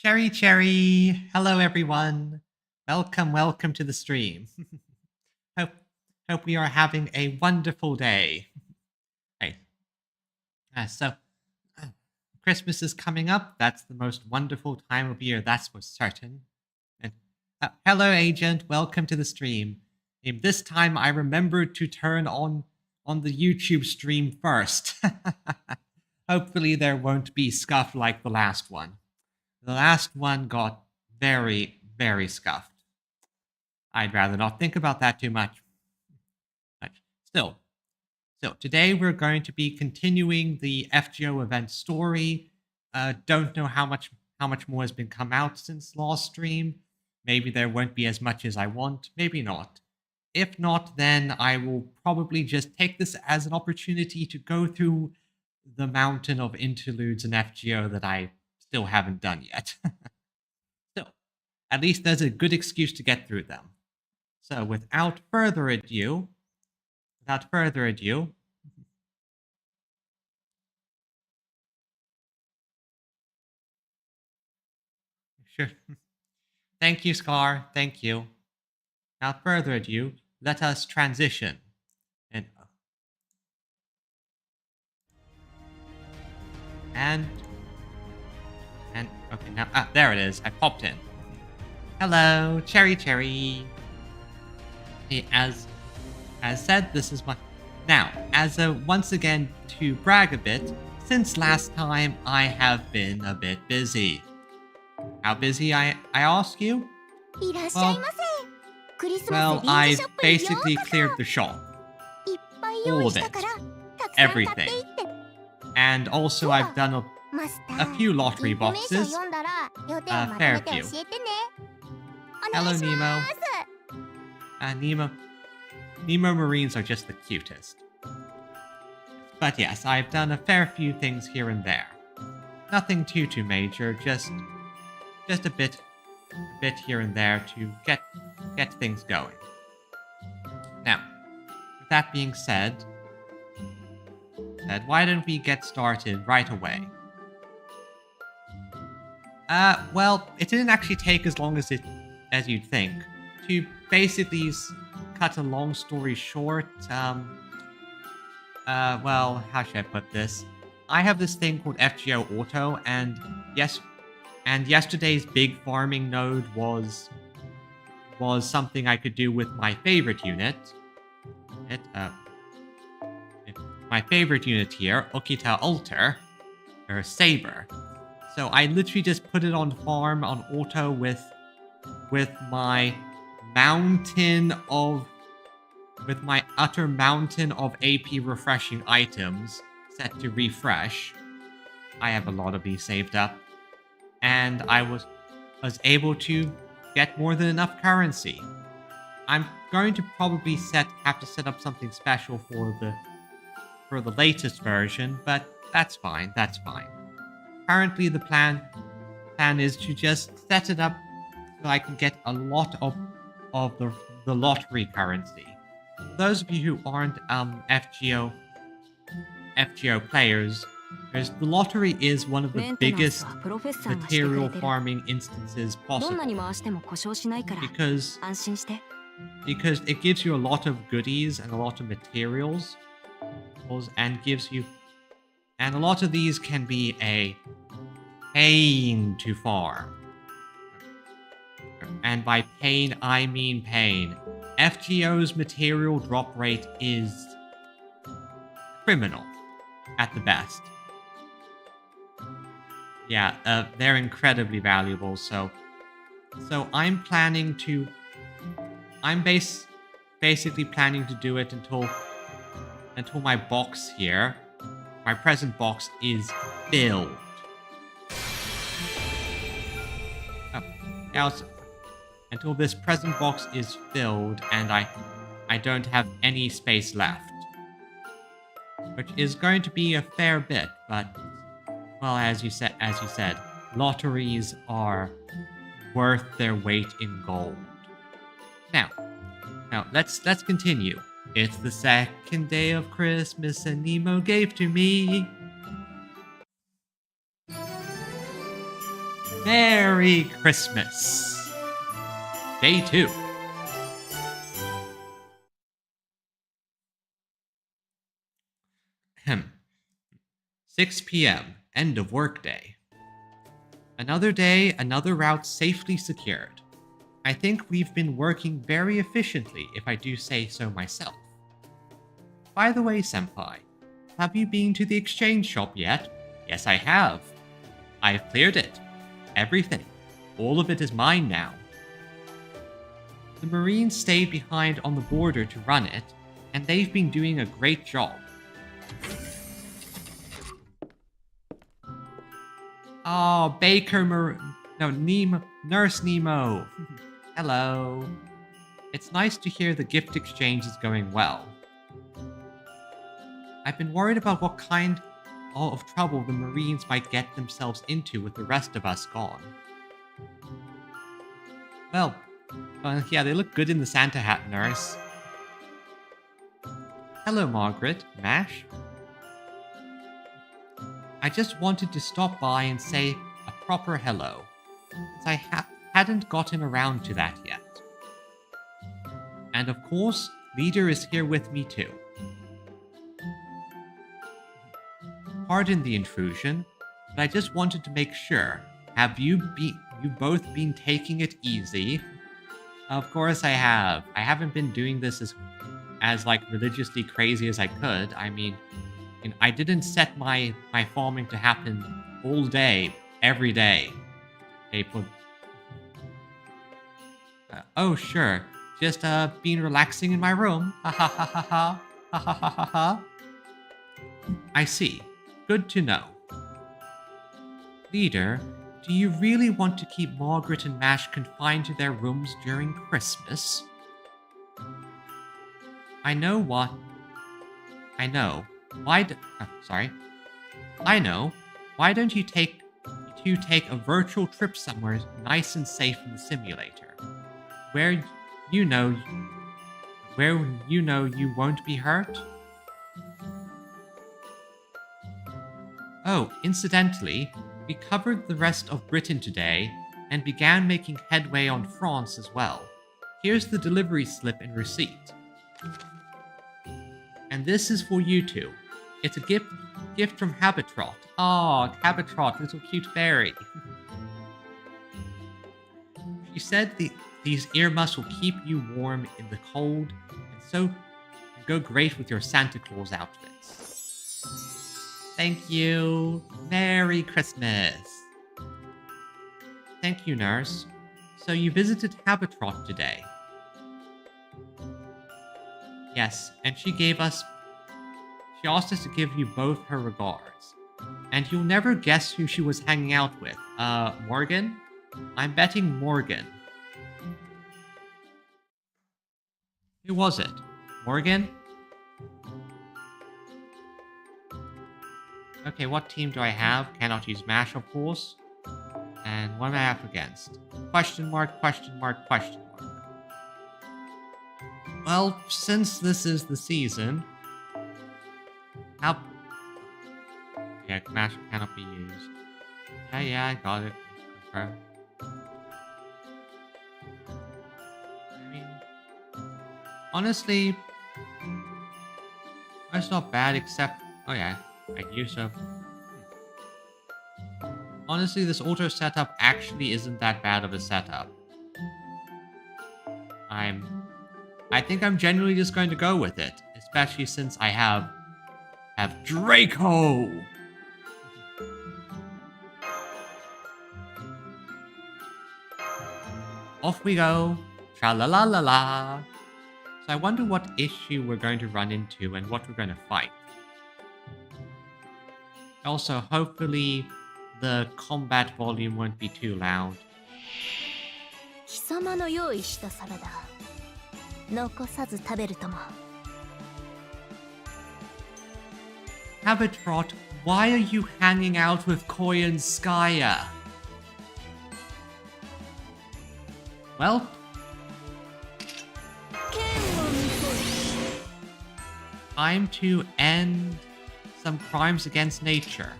Cherry Cherry! Hello everyone! Welcome to the stream. hope hope we are having a wonderful day. Right. So Christmas is coming up. That's the most wonderful time of year, that's for certain. And hello Agent, welcome to the stream. This time I remembered to turn on the YouTube stream first. Hopefully there won't be scuff like the last one. The last one got very, very scuffed. I'd rather not think about that too much. But still, today we're going to be continuing the FGO event story. Don't know how much more has been come out since last stream. Maybe there won't be as much as I want. Maybe not. If not, then I will probably just take this as an opportunity to go through the mountain of interludes in FGO that I still haven't done yet. Still, at least there's a good excuse to get through them. So without further ado, sure. Thank you, Scar. Thank you. Without further ado, let us transition. And okay, now there it is. I popped in. Hello, Cherry. As said, this is my now. Once again to brag a bit. Since last time, I have been a bit busy. How busy, I ask you? Well, I've basically cleared the shop. All of it. Everything. And also I've done a few lottery boxes. Fair few. Hello, Nemo. Nemo Marines are just the cutest. But yes, I've done a fair few things here and there. Nothing too major, just a bit here and there to get things going. Now, with that being said, why don't we get started right away? Well, it didn't actually take as long as you'd think. To basically cut a long story short, well, how should I put this? I have this thing called FGO Auto, and yesterday's big farming node was something I could do with my favorite unit. My favorite unit here, Okita Alter, or Saber. So I literally just put it on farm on auto with my utter mountain of AP refreshing items set to refresh. I have a lot of these saved up, and I was able to get more than enough currency. I'm going to probably have to set up something special for the latest version, but that's fine. Currently, the plan is to just set it up so I can get a lot of the lottery currency. For those of you who aren't FGO players, the lottery is one of the biggest material farming instances possible because it gives you a lot of goodies and a lot of materials, and a lot of these can be a pain to farm. And by pain, I mean pain. FGO's material drop rate is criminal at the best. Yeah, they're incredibly valuable, so I'm basically planning to do it until my box here, my present box, is filled. Until this present box is filled and I don't have any space left. Which is going to be a fair bit, but, well, as you said, lotteries are worth their weight in gold. Now, let's continue. It's the second day of Christmas and Nemo gave to me Merry Christmas. Day 2. 6 p.m. End of workday. Another day, another route safely secured. I think we've been working very efficiently, if I do say so myself. By the way, Senpai, have you been to the exchange shop yet? Yes, I have. I've cleared it. Everything. All of it is mine now. The Marines stayed behind on the border to run it, and they've been doing a great job. Oh, Nurse Nemo. Hello. It's nice to hear the gift exchange is going well. I've been worried about what kind of trouble the Marines might get themselves into with the rest of us gone. Well, yeah, they look good in the Santa hat, Nurse. Hello, Margaret. Mash? I just wanted to stop by and say a proper hello, as I hadn't gotten around to that yet. And of course, Leader is here with me too. Pardon the intrusion, but I just wanted to make sure. Have you both been taking it easy? Of course I have. I haven't been doing this as like religiously crazy as I could. I mean, I didn't set my farming to happen all day, every day. Oh, sure. Just been relaxing in my room. Ha ha ha ha ha. Ha ha ha ha ha. I see. Good to know. Leader, do you really want to keep Margaret and Mash confined to their rooms during Christmas? I know. Why don't you take a virtual trip somewhere nice and safe in the simulator, where you know you won't be hurt? Oh, incidentally, we covered the rest of Britain today and began making headway on France as well. Here's the delivery slip and receipt. And this is for you two. It's a gift from Habitrot. Aw, Habitrot, little cute fairy. She said these earmuffs will keep you warm in the cold, and so go great with your Santa Claus outfits. Thank you. Merry Christmas. Thank you, Nurse. So you visited Habitrot today? Yes, and she asked us to give you both her regards. And you'll never guess who she was hanging out with. Morgan? I'm betting Morgan. Who was it? Morgan? Okay, what team do I have? Cannot use MASH, of course. And what am I up against? Question mark, question mark, question mark. Well, since this is the season... Yeah, MASH cannot be used. Yeah, I got it. Confirm. I mean... Honestly... It's not bad, except... Oh yeah, I use so. Honestly, this auto setup actually isn't that bad of a setup. I think I'm generally just going to go with it, especially since I have Draco. Off we go. Tra-la-la-la-la. So I wonder what issue we're going to run into and what we're going to fight. Also, hopefully, the combat volume won't be too loud. Habitrot, why are you hanging out with Koi and Skya? Well... time to end some crimes against nature.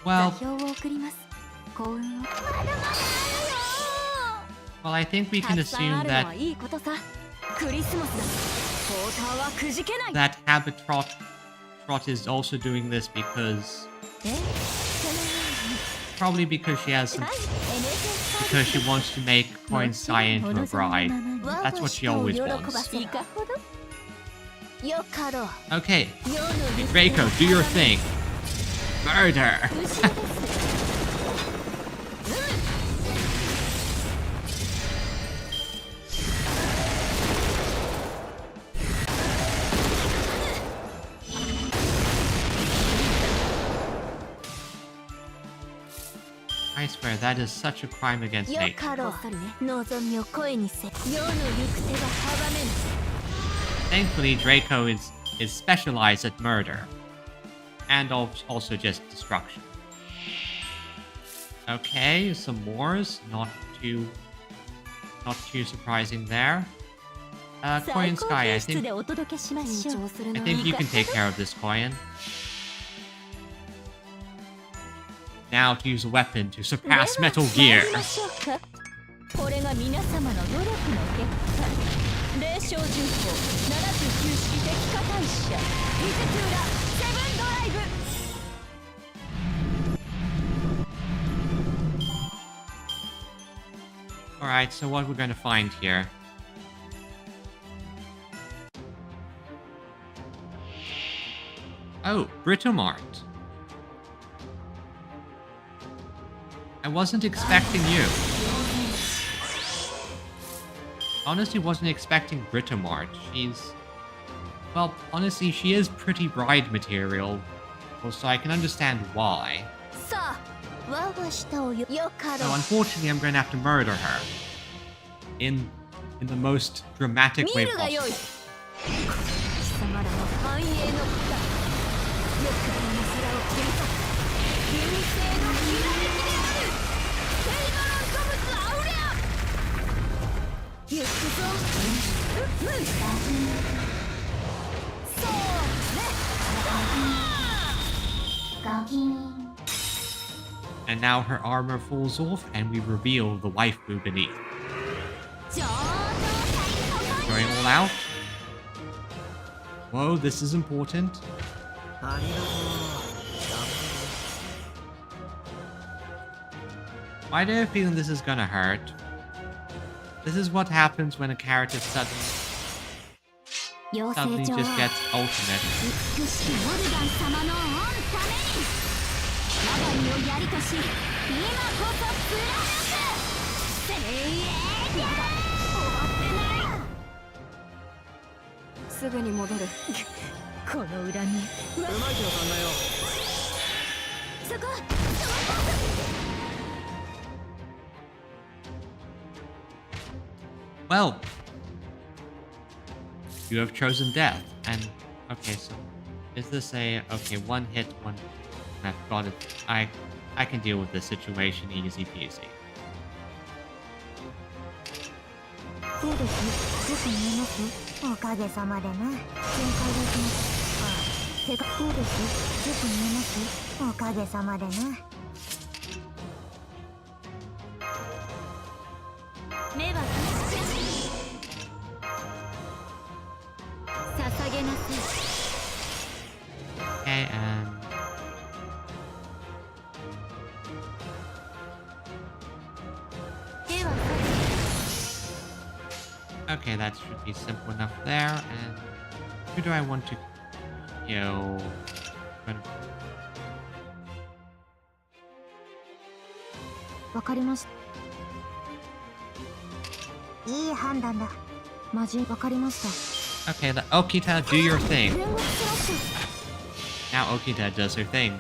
Well, I think we can assume that Habitrot is also doing this because probably because she wants to make Coin Sky into a bride. That's what she always wants. Okay, Draco, do your thing. Murder! I swear, that is such a crime against nature. Thankfully, Draco is specialized at murder. And also just destruction. Okay, some wars. Not too surprising there. Coin Sky, I think you can take care of this coin. Now to use a weapon to surpass Metal Gear. Alright, so what we're gonna find here? Oh, Britomart. I wasn't expecting you. Honestly, wasn't expecting Britomart. Well, honestly, she is pretty bride material, so I can understand why. So unfortunately, I'm going to have to murder her. In the most dramatic way possible. And now her armor falls off and we reveal the waifu beneath. Going all out. Whoa, this is important. Why do I have a feeling this is gonna hurt? This is what happens when a character suddenly just gets ultimate. Well, you have chosen death, and okay, so is this okay, one hit, one? I've got it. I can deal with this situation easy peasy. Okay, okay, that should be simple enough there. And who do I want to kill? Okay, Okita, do your thing. Now Okita does her thing.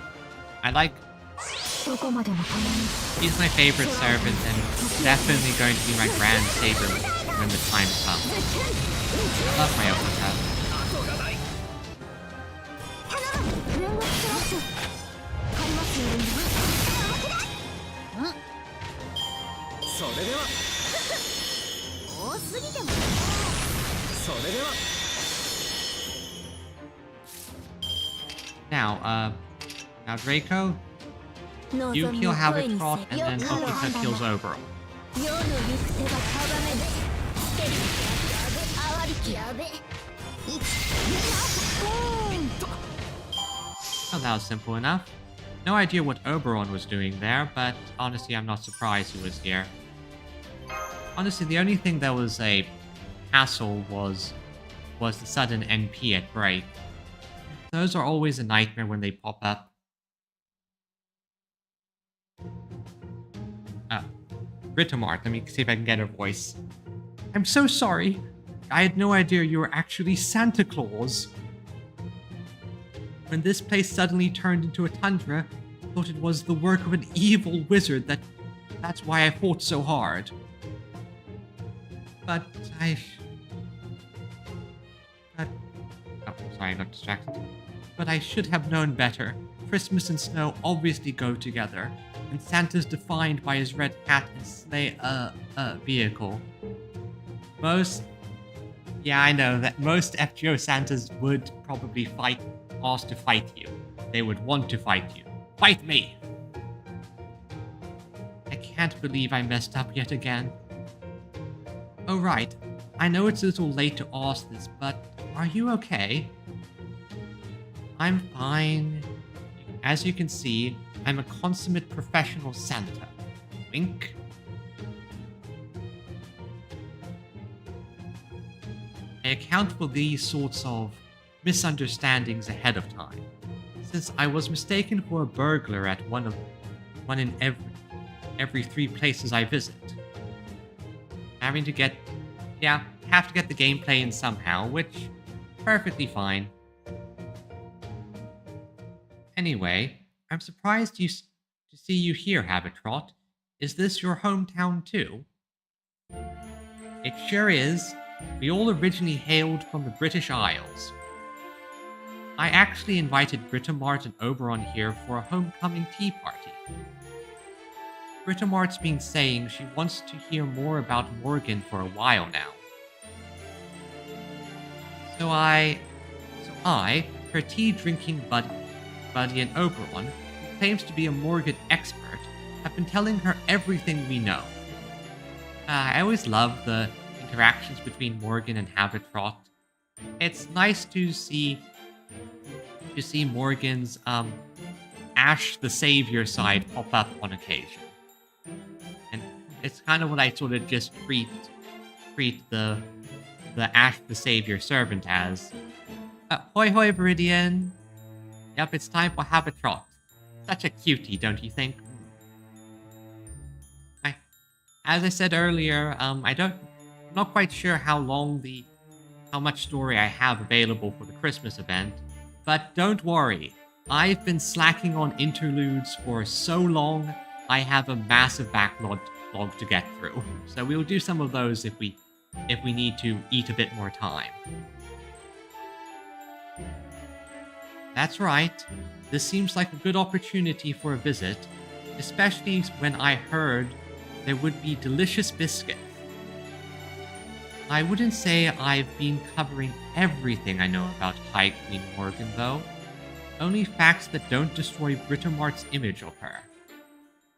He's my favorite servant and definitely going to be my grand savior when the time comes. I love my Okita. Now Now, Draco, you kill Habitrot, and then Okita kills Oberon. Oh, that was simple enough. No idea what Oberon was doing there, but honestly, I'm not surprised he was here. Honestly, the only thing that was a hassle was the sudden NP at break. Those are always a nightmare when they pop up. Britomart, let me see if I can get her voice. I'm so sorry. I had no idea you were actually Santa Claus. When this place suddenly turned into a tundra, I thought it was the work of an evil wizard. That's why I fought so hard. Oh, sorry, I got distracted. But I should have known better. Christmas and snow obviously go together, and Santa's defined by his red hat and sleigh vehicle. Yeah, I know that most FGO Santas would probably ask to fight you. They would want to fight you. Fight me! I can't believe I messed up yet again. Oh right, I know it's a little late to ask this, but are you okay? I'm fine. As you can see, I'm a consummate professional Santa. Wink. I account for these sorts of misunderstandings ahead of time, since I was mistaken for a burglar at one in every 3 places I visit. Have to get the gameplay in somehow, which perfectly fine. Anyway, I'm surprised to see you here, Habitrot. Is this your hometown too? It sure is. We all originally hailed from the British Isles. I actually invited Britomart and Oberon here for a homecoming tea party. Britomart's been saying she wants to hear more about Morgan for a while now. So I, her tea-drinking buddy and Oberon, who claims to be a Morgan expert, have been telling her everything we know. I always love the interactions between Morgan and Habitrot. It's nice to see Morgan's Ash the Savior side pop up on occasion. And it's kind of what I sort of just treat the Ash the Savior servant as. Hoi hoi, Viridian. Yep, it's time for Habitrot. Such a cutie, don't you think? As I said earlier, I'm not quite sure how much story I have available for the Christmas event, but don't worry. I've been slacking on interludes for so long, I have a massive backlog to get through. So we'll do some of those if we need to eat a bit more time. That's right. This seems like a good opportunity for a visit, especially when I heard there would be delicious biscuits. I wouldn't say I've been covering everything I know about High Queen Morgan, though. Only facts that don't destroy Britomart's image of her.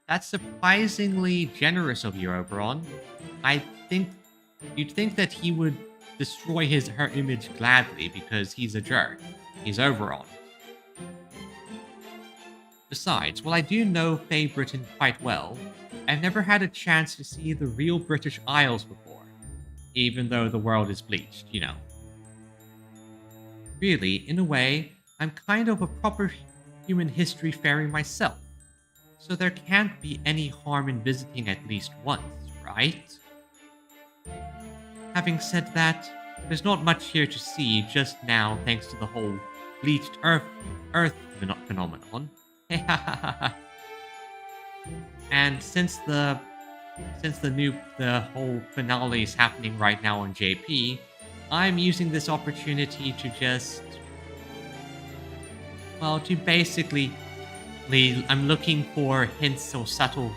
That's surprisingly generous of you, Oberon. You'd think that he would destroy her image gladly because he's a jerk. He's Oberon. Besides, while I do know Fae Britain quite well, I've never had a chance to see the real British Isles before, even though the world is bleached, you know. Really, in a way, I'm kind of a proper human history fairy myself, so there can't be any harm in visiting at least once, right? Having said that, there's not much here to see just now thanks to the whole bleached Earth phenomenon. And since the whole finale is happening right now on JP, I'm using this opportunity to basically, I'm looking for hints or subtle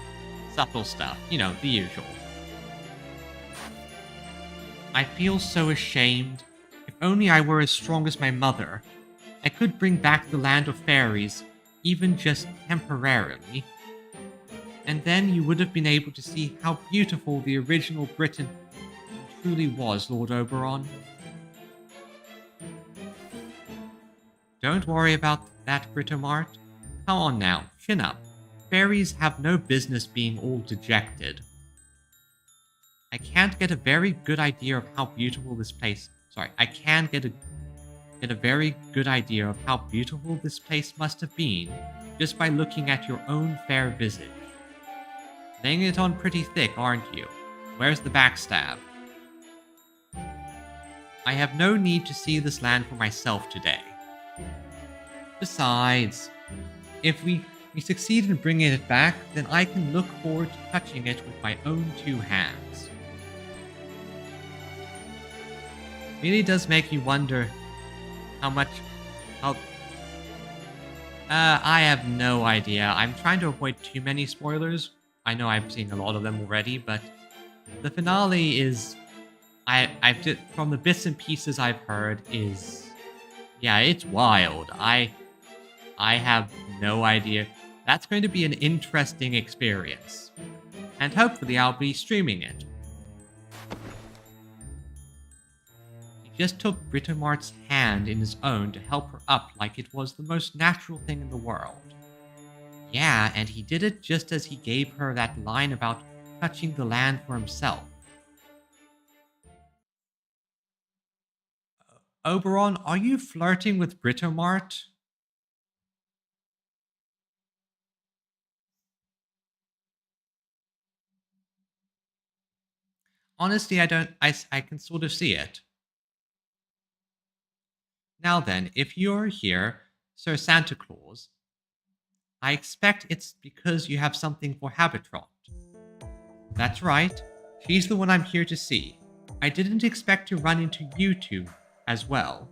stuff, you know, the usual. I feel so ashamed. If only I were as strong as my mother, I could bring back the land of fairies, even just temporarily, and then you would have been able to see how beautiful the original Britain truly was, Lord Oberon. Don't worry about that, Britomart. Come on now, chin up. Fairies have no business being all dejected. I can't get a very good idea of how beautiful this place... Sorry, I can get a very good idea of how beautiful this place must have been just by looking at your own fair visage. Laying it on pretty thick, aren't you? Where's the backstab? I have no need to see this land for myself today. Besides, if we succeed in bringing it back, then I can look forward to touching it with my own 2 hands. Really does make you wonder I have no idea. I'm trying to avoid too many spoilers. I know I'm seeing a lot of them already, but the finale is... from the bits and pieces I've heard is... Yeah, it's wild. I have no idea. That's going to be an interesting experience. And hopefully I'll be streaming it. He just took Britomart's hand in his own to help her up like it was the most natural thing in the world. Yeah, and he did it just as he gave her that line about touching the land for himself. Oberon, are you flirting with Britomart? Honestly, I can sort of see it. Now then, if you're here, Sir Santa Claus, I expect it's because you have something for Habitrot. That's right, she's the one I'm here to see. I didn't expect to run into you two as well.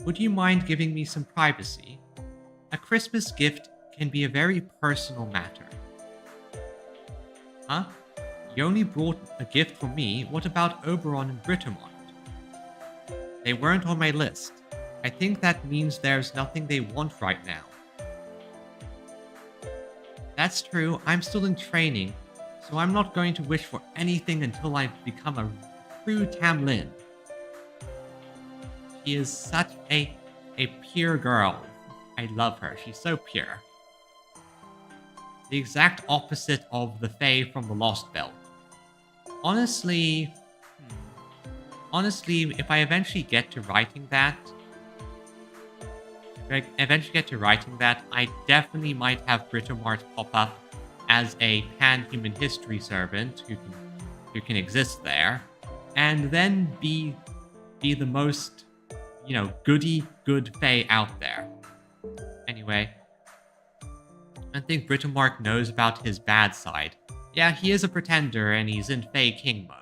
Would you mind giving me some privacy? A Christmas gift can be a very personal matter. Huh? You only brought a gift for me. What about Oberon and Britomart? They weren't on my list. I think that means there's nothing they want right now. That's true, I'm still in training, so I'm not going to wish for anything until I become a true Tamlin. She is such a pure girl. I love her, she's so pure. The exact opposite of the Fae from the Lost Belt. Honestly, if I eventually get to writing that, I definitely might have Britomart pop up as a pan-human history servant who can exist there, and then be the most, good Fae out there. Anyway, I think Britomart knows about his bad side. Yeah, he is a pretender and he's in Fae King mode.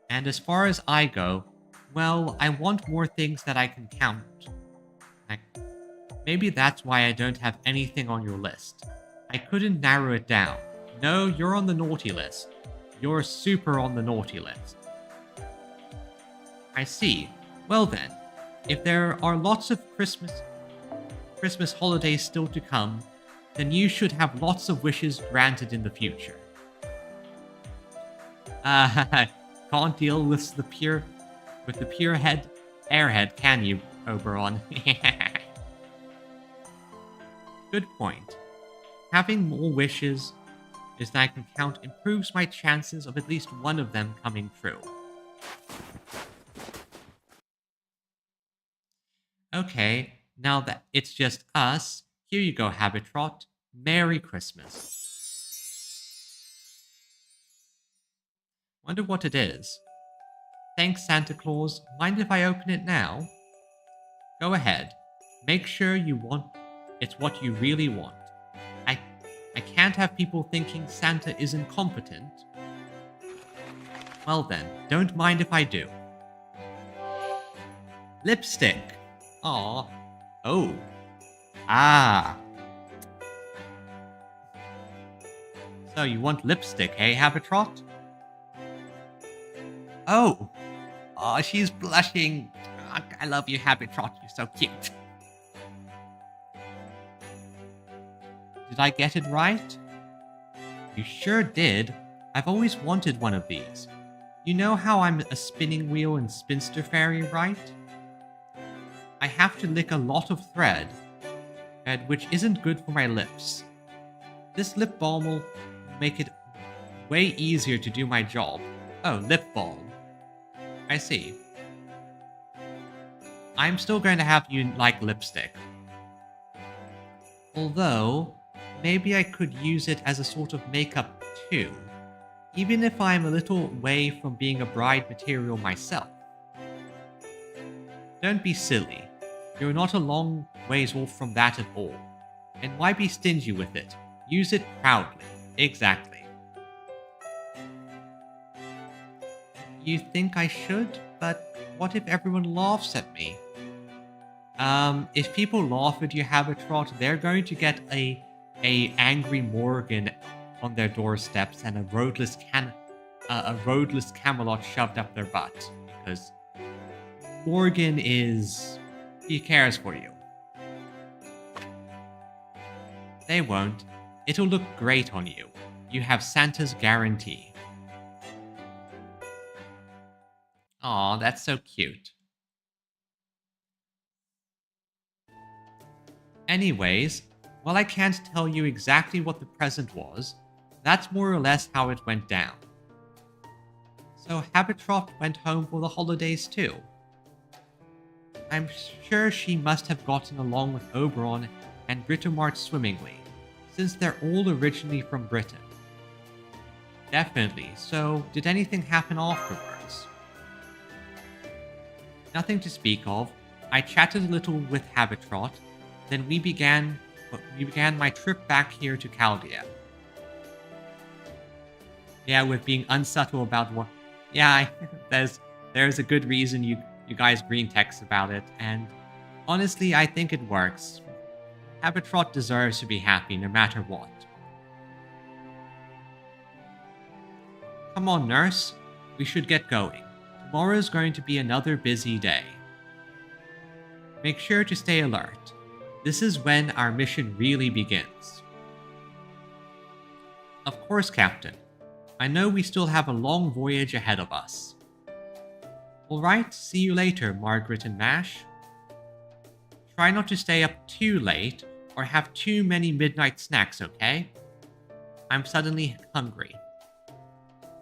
And as far as I go, well, I want more things that I can count. Maybe that's why I don't have anything on your list. I couldn't narrow it down. No, you're on the naughty list. You're super on the naughty list. I see. Well then, if there are lots of Christmas holidays still to come, then you should have lots of wishes granted in the future. Can't deal with the pure airhead, can you, Oberon? Good point. Having more wishes is that I can count improves my chances of at least one of them coming true. Okay, now that it's just us, here you go, Habitrot. Merry Christmas. Wonder what it is. Thanks, Santa Claus. Mind if I open it now? Go ahead. Make sure it's what you really want. I can't have people thinking Santa is incompetent. Well then, don't mind if I do. Lipstick. Aw. Oh. Ah. So you want lipstick, eh, Habitrot? Oh. Oh, she's blushing. I love you, Habitrot. You're so cute. Did I get it right? You sure did. I've always wanted one of these. You know how I'm a spinning wheel and spinster fairy, right? I have to lick a lot of thread, which isn't good for my lips. This lip balm will make it way easier to do my job. Oh, lip balm. I see. I'm still going to have you like lipstick. Although, maybe I could use it as a sort of makeup too, even if I'm a little way from being a bride material myself. Don't be silly. You're not a long ways off from that at all. And why be stingy with it? Use it proudly. Exactly. You think I should? But what if everyone laughs at me? If people laugh at your Habitrot, they're going to get a angry Morgan on their doorsteps and a roadless Camelot shoved up their butt. Because Morgan he cares for you. They won't. It'll look great on you. You have Santa's guarantee. Aw, that's so cute. Anyways, while I can't tell you exactly what the present was, that's more or less how it went down. So Habitrot went home for the holidays too. I'm sure she must have gotten along with Oberon and Britomart swimmingly, since they're all originally from Britain. Definitely, so did anything happen afterwards? Nothing to speak of. I chatted a little with Habitrot, then we began my trip back here to Chaldea. Yeah, with being unsubtle about what... Yeah, there's a good reason you guys green text about it, and honestly, I think it works. Habitrot deserves to be happy no matter what. Come on, nurse. We should get going. Tomorrow's going to be another busy day. Make sure to stay alert. This is when our mission really begins. Of course, Captain. I know we still have a long voyage ahead of us. Alright, see you later, Margaret and Mash. Try not to stay up too late, or have too many midnight snacks, okay? I'm suddenly hungry.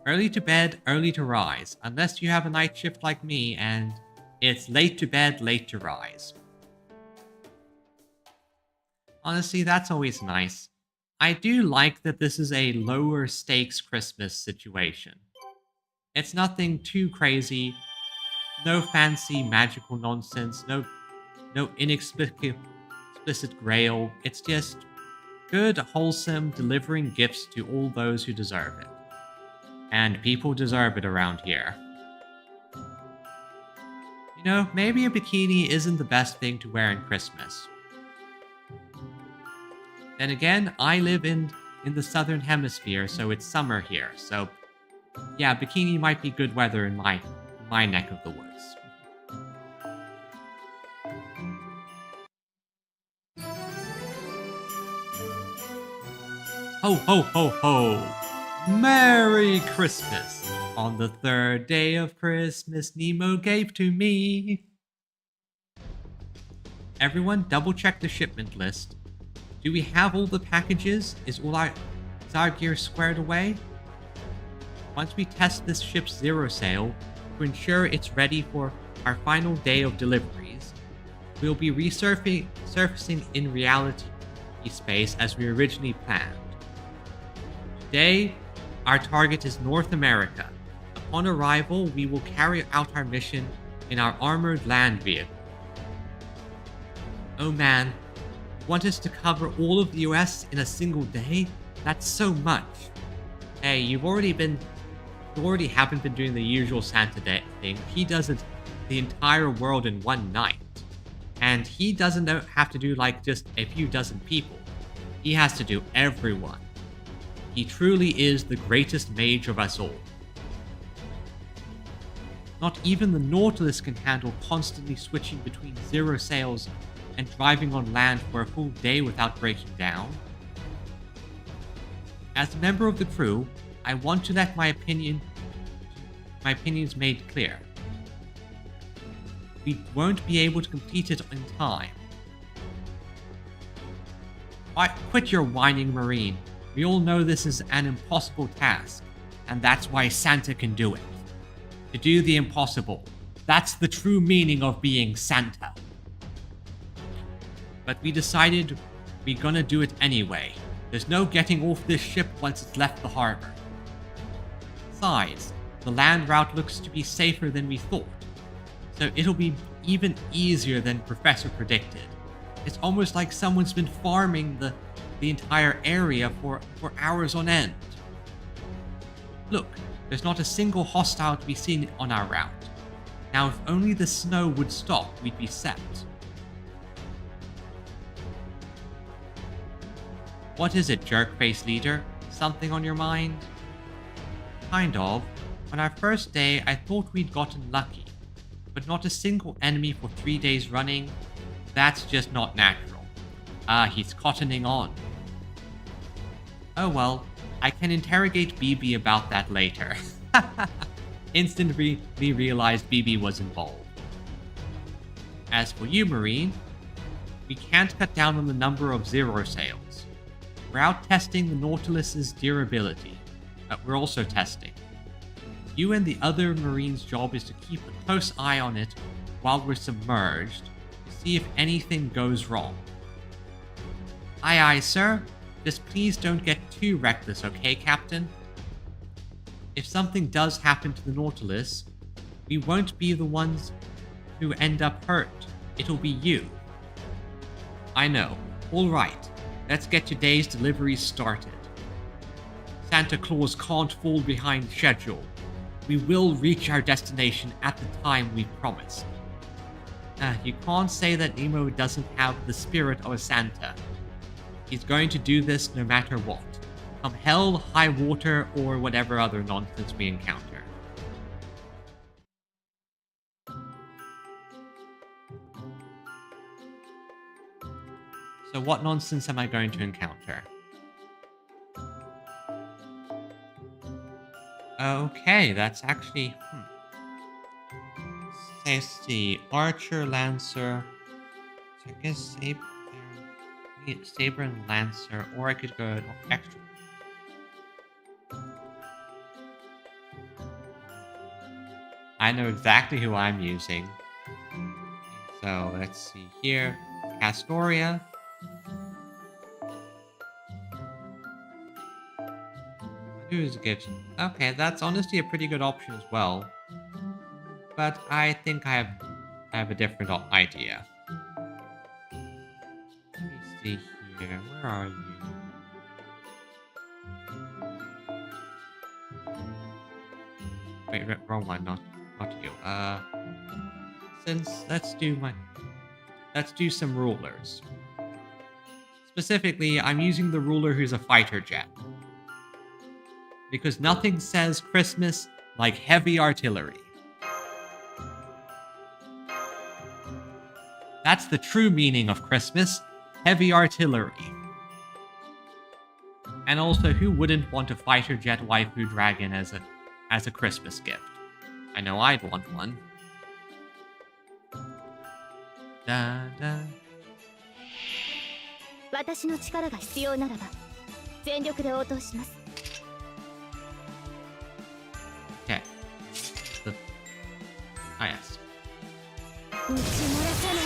Early to bed, early to rise, unless you have a night shift like me, and it's late to bed, late to rise. Honestly, that's always nice. I do like that this is a lower stakes Christmas situation. It's nothing too crazy, no fancy magical nonsense, no inexplicable explicit grail. It's just good, wholesome, delivering gifts to all those who deserve it. And people deserve it around here. You know, maybe a bikini isn't the best thing to wear in Christmas. Then again, I live in the southern hemisphere, so it's summer here. So, yeah, bikini might be good weather in my neck of the woods. Ho, ho, ho, ho! Merry Christmas! On the third day of Christmas, Nemo gave to me. Everyone, double check the shipment list. Do we have all the packages? Is our gear squared away? Once we test this ship's zero sail, to ensure it's ready for our final day of deliveries, we'll be surfacing in reality space as we originally planned. Today, our target is North America. Upon arrival, we will carry out our mission in our armored land vehicle. Oh man, you want us to cover all of the US in a single day? That's so much. Hey, you already haven't been doing the usual Santa Day thing. He does it the entire world in one night. And he doesn't have to do like just a few dozen people. He has to do everyone. He truly is the greatest mage of us all. Not even the Nautilus can handle constantly switching between zero sails and driving on land for a full day without breaking down. As a member of the crew, I want to let my opinions made clear. We won't be able to complete it in time. Quit your whining, Marine. We all know this is an impossible task, and that's why Santa can do it. To do the impossible. That's the true meaning of being Santa. But we decided we're gonna do it anyway. There's no getting off this ship once it's left the harbor. Besides, the land route looks to be safer than we thought, so it'll be even easier than Professor predicted. It's almost like someone's been farming the entire area for hours on end. Look, there's not a single hostile to be seen on our route. Now, if only the snow would stop, we'd be set. What is it, jerk-face leader? Something on your mind? Kind of. On our first day, I thought we'd gotten lucky, but not a single enemy for 3 days running. That's just not natural. He's cottoning on. Oh well, I can interrogate BB about that later. Instantly realized BB was involved. As for you, Marine, we can't cut down on the number of zero sails. We're out testing the Nautilus's durability, but we're also testing. You and the other Marines' job is to keep a close eye on it while we're submerged, to see if anything goes wrong. Aye aye, sir. Just please don't get too reckless, okay, Captain? If something does happen to the Nautilus, we won't be the ones who end up hurt. It'll be you. I know. Alright, let's get today's deliveries started. Santa Claus can't fall behind schedule. We will reach our destination at the time we promised. You can't say that Nemo doesn't have the spirit of a Santa. He's going to do this no matter what. Come hell, high water, or whatever other nonsense we encounter. So what nonsense am I going to encounter? Okay, that's actually... Let's see. Archer, Lancer... So I guess Saber and Lancer, or I could go extra. I know exactly who I'm using. So let's see here. Castoria. Who's a gift? Okay, that's honestly a pretty good option as well. But I think I have a different idea. Let me see here. Where are you? Wait, wrong one, not you. Let's do some rulers. Specifically, I'm using the ruler who's a fighter jet. Because nothing says Christmas like heavy artillery. That's the true meaning of Christmas, heavy artillery. And also, who wouldn't want a fighter jet waifu dragon as a Christmas gift? I know I'd want one. Da da. 私の力が必要ならば全力で応答します。 Okay. Ah, yes. 打ち漏らさない。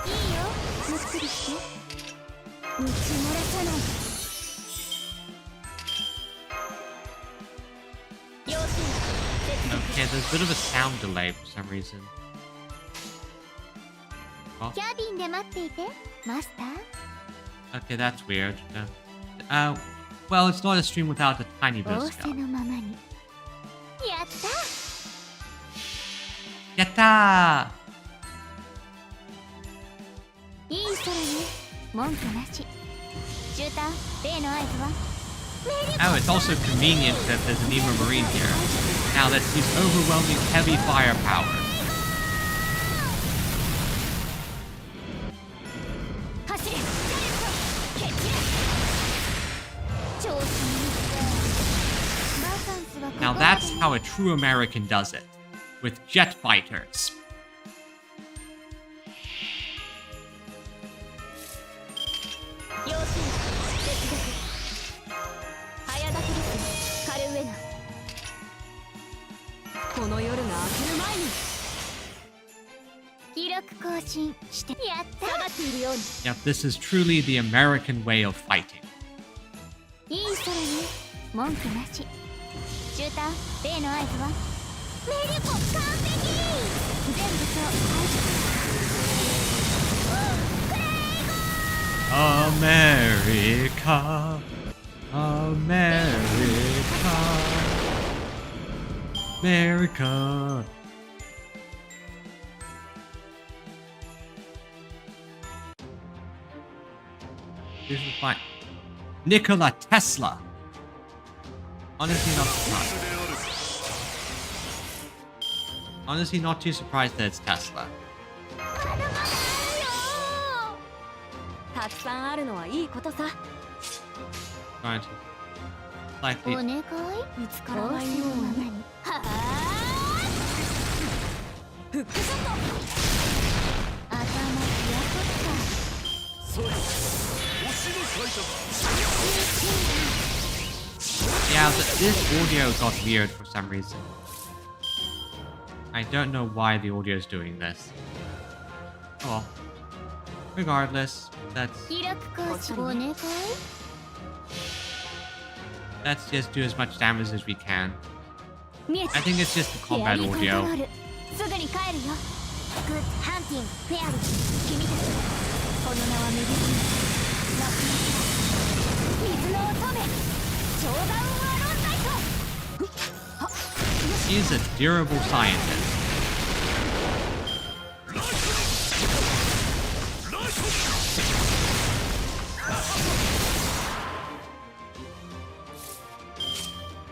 いいよ、ゆっくりして。打ち漏らさない。要点。Okay, there's a bit of a sound delay for some reason. Oh. キャビンで待っていて、マスター。 Okay, that's weird. Well, it's not a stream without a tiny bit of 仰せ stuff. のままに。やった。 Yatta! いい空ね、文句なし。シューター、例の合図は。 Oh, it's also convenient that there's an Nemo Marine here. Now let's use overwhelming heavy firepower. 走れ。蹴散れ。Now that's how a true American does it. With jet fighters. Yep, this is truly the American way of fighting. America, America, America. This is fine. Nikola Tesla. Honestly, not surprised. Honestly, not too surprised that it's Tesla. Trying to slightly. Yeah, this audio got weird for some reason. I don't know why the audio is doing this. Oh well. Regardless, let's just do as much damage as we can. I think it's just the combat audio. He's a durable scientist.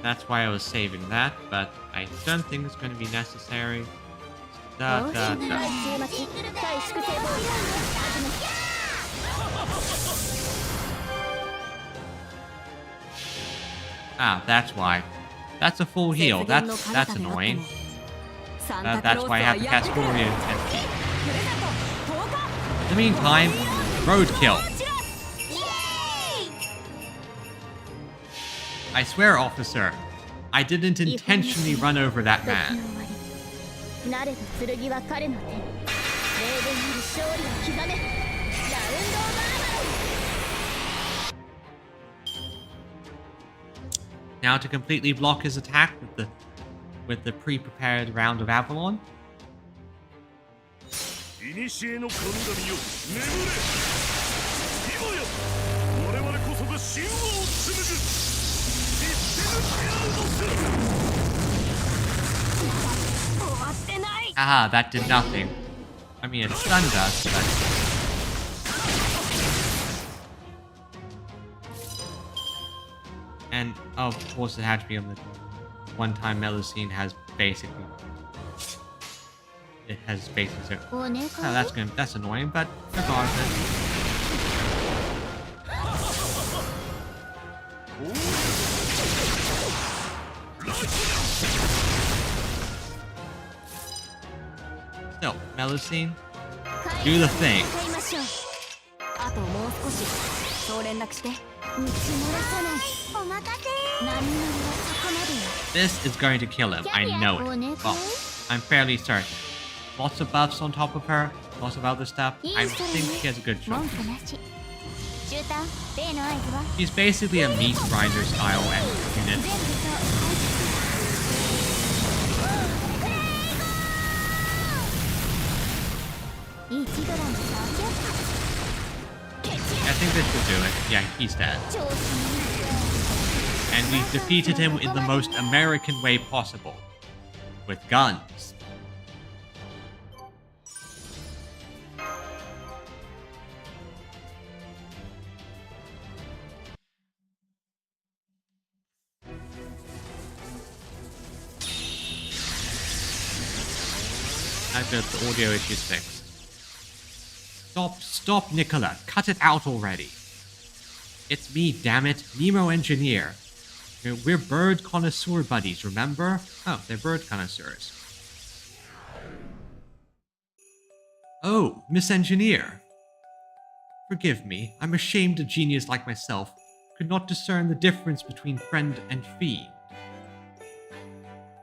That's why I was saving that, but I don't think it's going to be necessary. Ah, that's why. That's a full heal. That's annoying. That's why I have the Castorian FP. In the meantime, roadkill. I swear, officer, I didn't intentionally run over that man. Now to completely block his attack with the pre-prepared round of Avalon. Haha, that did nothing. I mean, it stunned us, but... And, oh, of course, it had to be on the one-time Melusine has basically... It has basically... Oh, that's annoying, but regardless. Still, Melusine, do the thing. This is going to kill him, I know it. Well, I'm fairly certain. Lots of buffs on top of her, lots of other stuff. I think she has a good shot. She's basically a meat grinder style unit. I think this should do it. Yeah, he's dead. And we've defeated him in the most American way possible. With guns. I've got the audio issues fixed. Stop, Nicola. Cut it out already. It's me, damn it, Nemo Engineer. We're bird connoisseur buddies, remember? Oh, they're bird connoisseurs. Oh, Miss Engineer. Forgive me, I'm ashamed a genius like myself could not discern the difference between friend and fiend.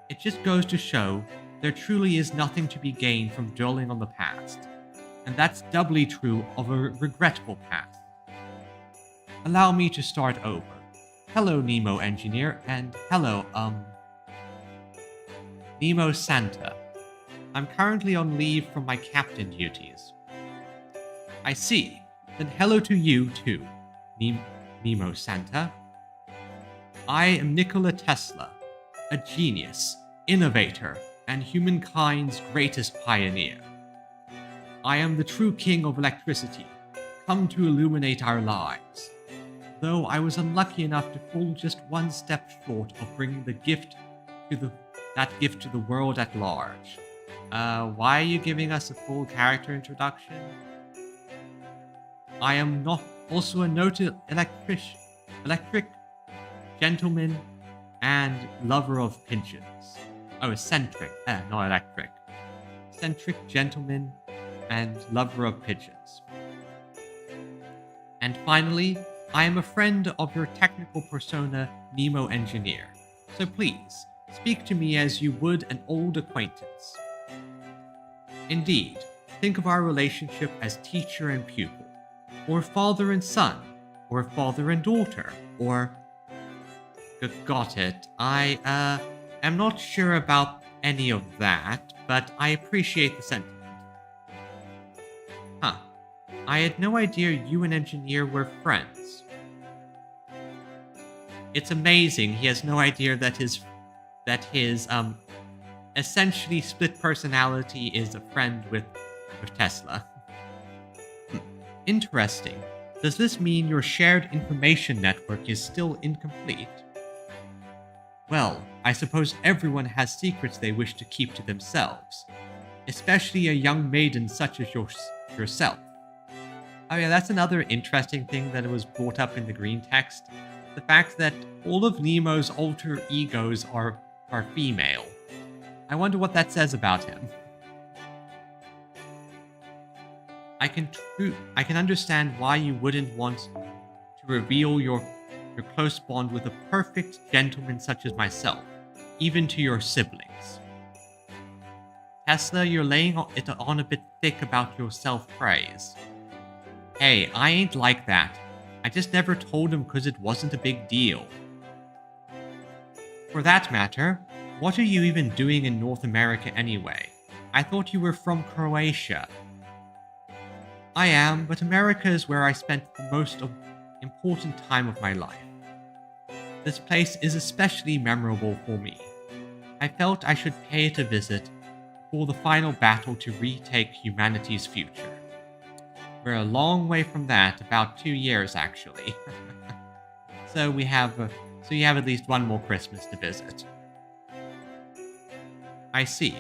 It just goes to show there truly is nothing to be gained from dwelling on the past, and that's doubly true of a regrettable past. Allow me to start over. Hello, Nemo Engineer, and hello, Nemo Santa. I'm currently on leave from my captain duties. I see. Then hello to you, too, Nemo Santa. I am Nikola Tesla, a genius, innovator, and humankind's greatest pioneer. I am the true king of electricity, come to illuminate our lives. Though I was unlucky enough to fall just one step short of bringing that gift to the world at large. Why are you giving us a full character introduction? I am not also a noted electric gentleman and lover of pigeons. Oh, eccentric, not electric. Eccentric gentleman and lover of pigeons. And finally, I am a friend of your technical persona, Nemo Engineer. So please, speak to me as you would an old acquaintance. Indeed, think of our relationship as teacher and pupil, or father and son, or father and daughter, or... Got it. I, am not sure about any of that, but I appreciate the sentiment. Huh. I had no idea you and Engineer were friends. It's amazing he has no idea that his essentially split personality is a friend with Tesla. Interesting. Does this mean your shared information network is still incomplete? Well, I suppose everyone has secrets they wish to keep to themselves, especially a young maiden such as yourself. Oh yeah, that's another interesting thing that was brought up in the green text. The fact that all of Nemo's alter egos are female. I wonder what that says about him. I can understand why you wouldn't want to reveal your close bond with a perfect gentleman such as myself, even to your siblings. Tesla, you're laying it on a bit thick about your self-praise. Hey, I ain't like that. I just never told him because it wasn't a big deal. For that matter, what are you even doing in North America anyway? I thought you were from Croatia. I am, but America is where I spent the most important time of my life. This place is especially memorable for me. I felt I should pay it a visit for the final battle to retake humanity's future. We're a long way from that, about 2 years actually. So you have at least one more Christmas to visit. I see.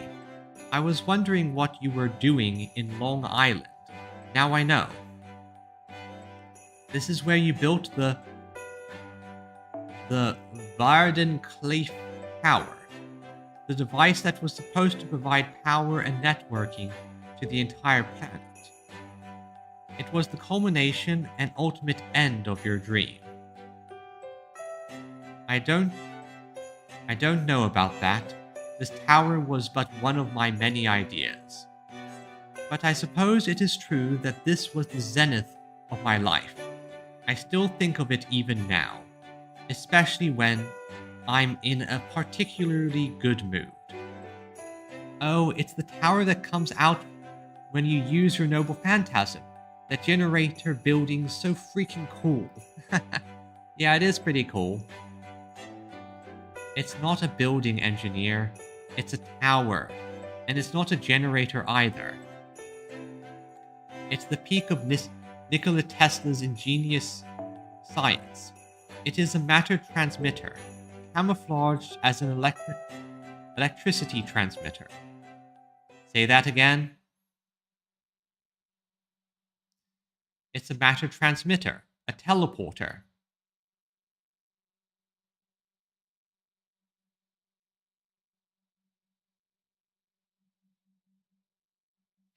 I was wondering what you were doing in Long Island. Now I know. This is where you built the Vardenclyffe Tower, the device that was supposed to provide power and networking to the entire planet. It was the culmination and ultimate end of your dream. I don't know about that. This tower was but one of my many ideas. But I suppose it is true that this was the zenith of my life. I still think of it even now, especially when I'm in a particularly good mood. Oh, it's the tower that comes out when you use your noble phantasm. That generator building's so freaking cool. Yeah, it is pretty cool. It's not a building, Engineer. It's a tower. And it's not a generator either. It's the peak of Nikola Tesla's ingenious science. It is a matter transmitter, camouflaged as an electricity transmitter. Say that again. It's a matter transmitter, a teleporter,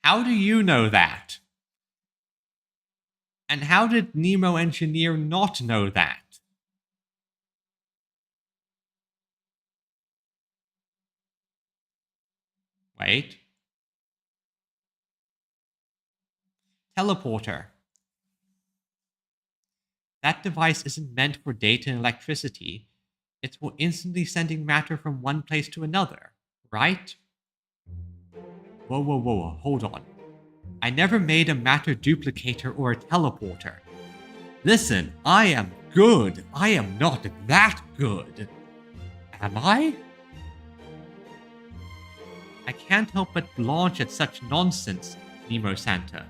How do you know that? And how did Nemo Engineer not know that? Wait. Teleporter. That device isn't meant for data and electricity. It's for instantly sending matter from one place to another, right? Whoa, hold on. I never made a matter duplicator or a teleporter. Listen, I am good. I am not that good. Am I? I can't help but blanch at such nonsense, Nemo Santa.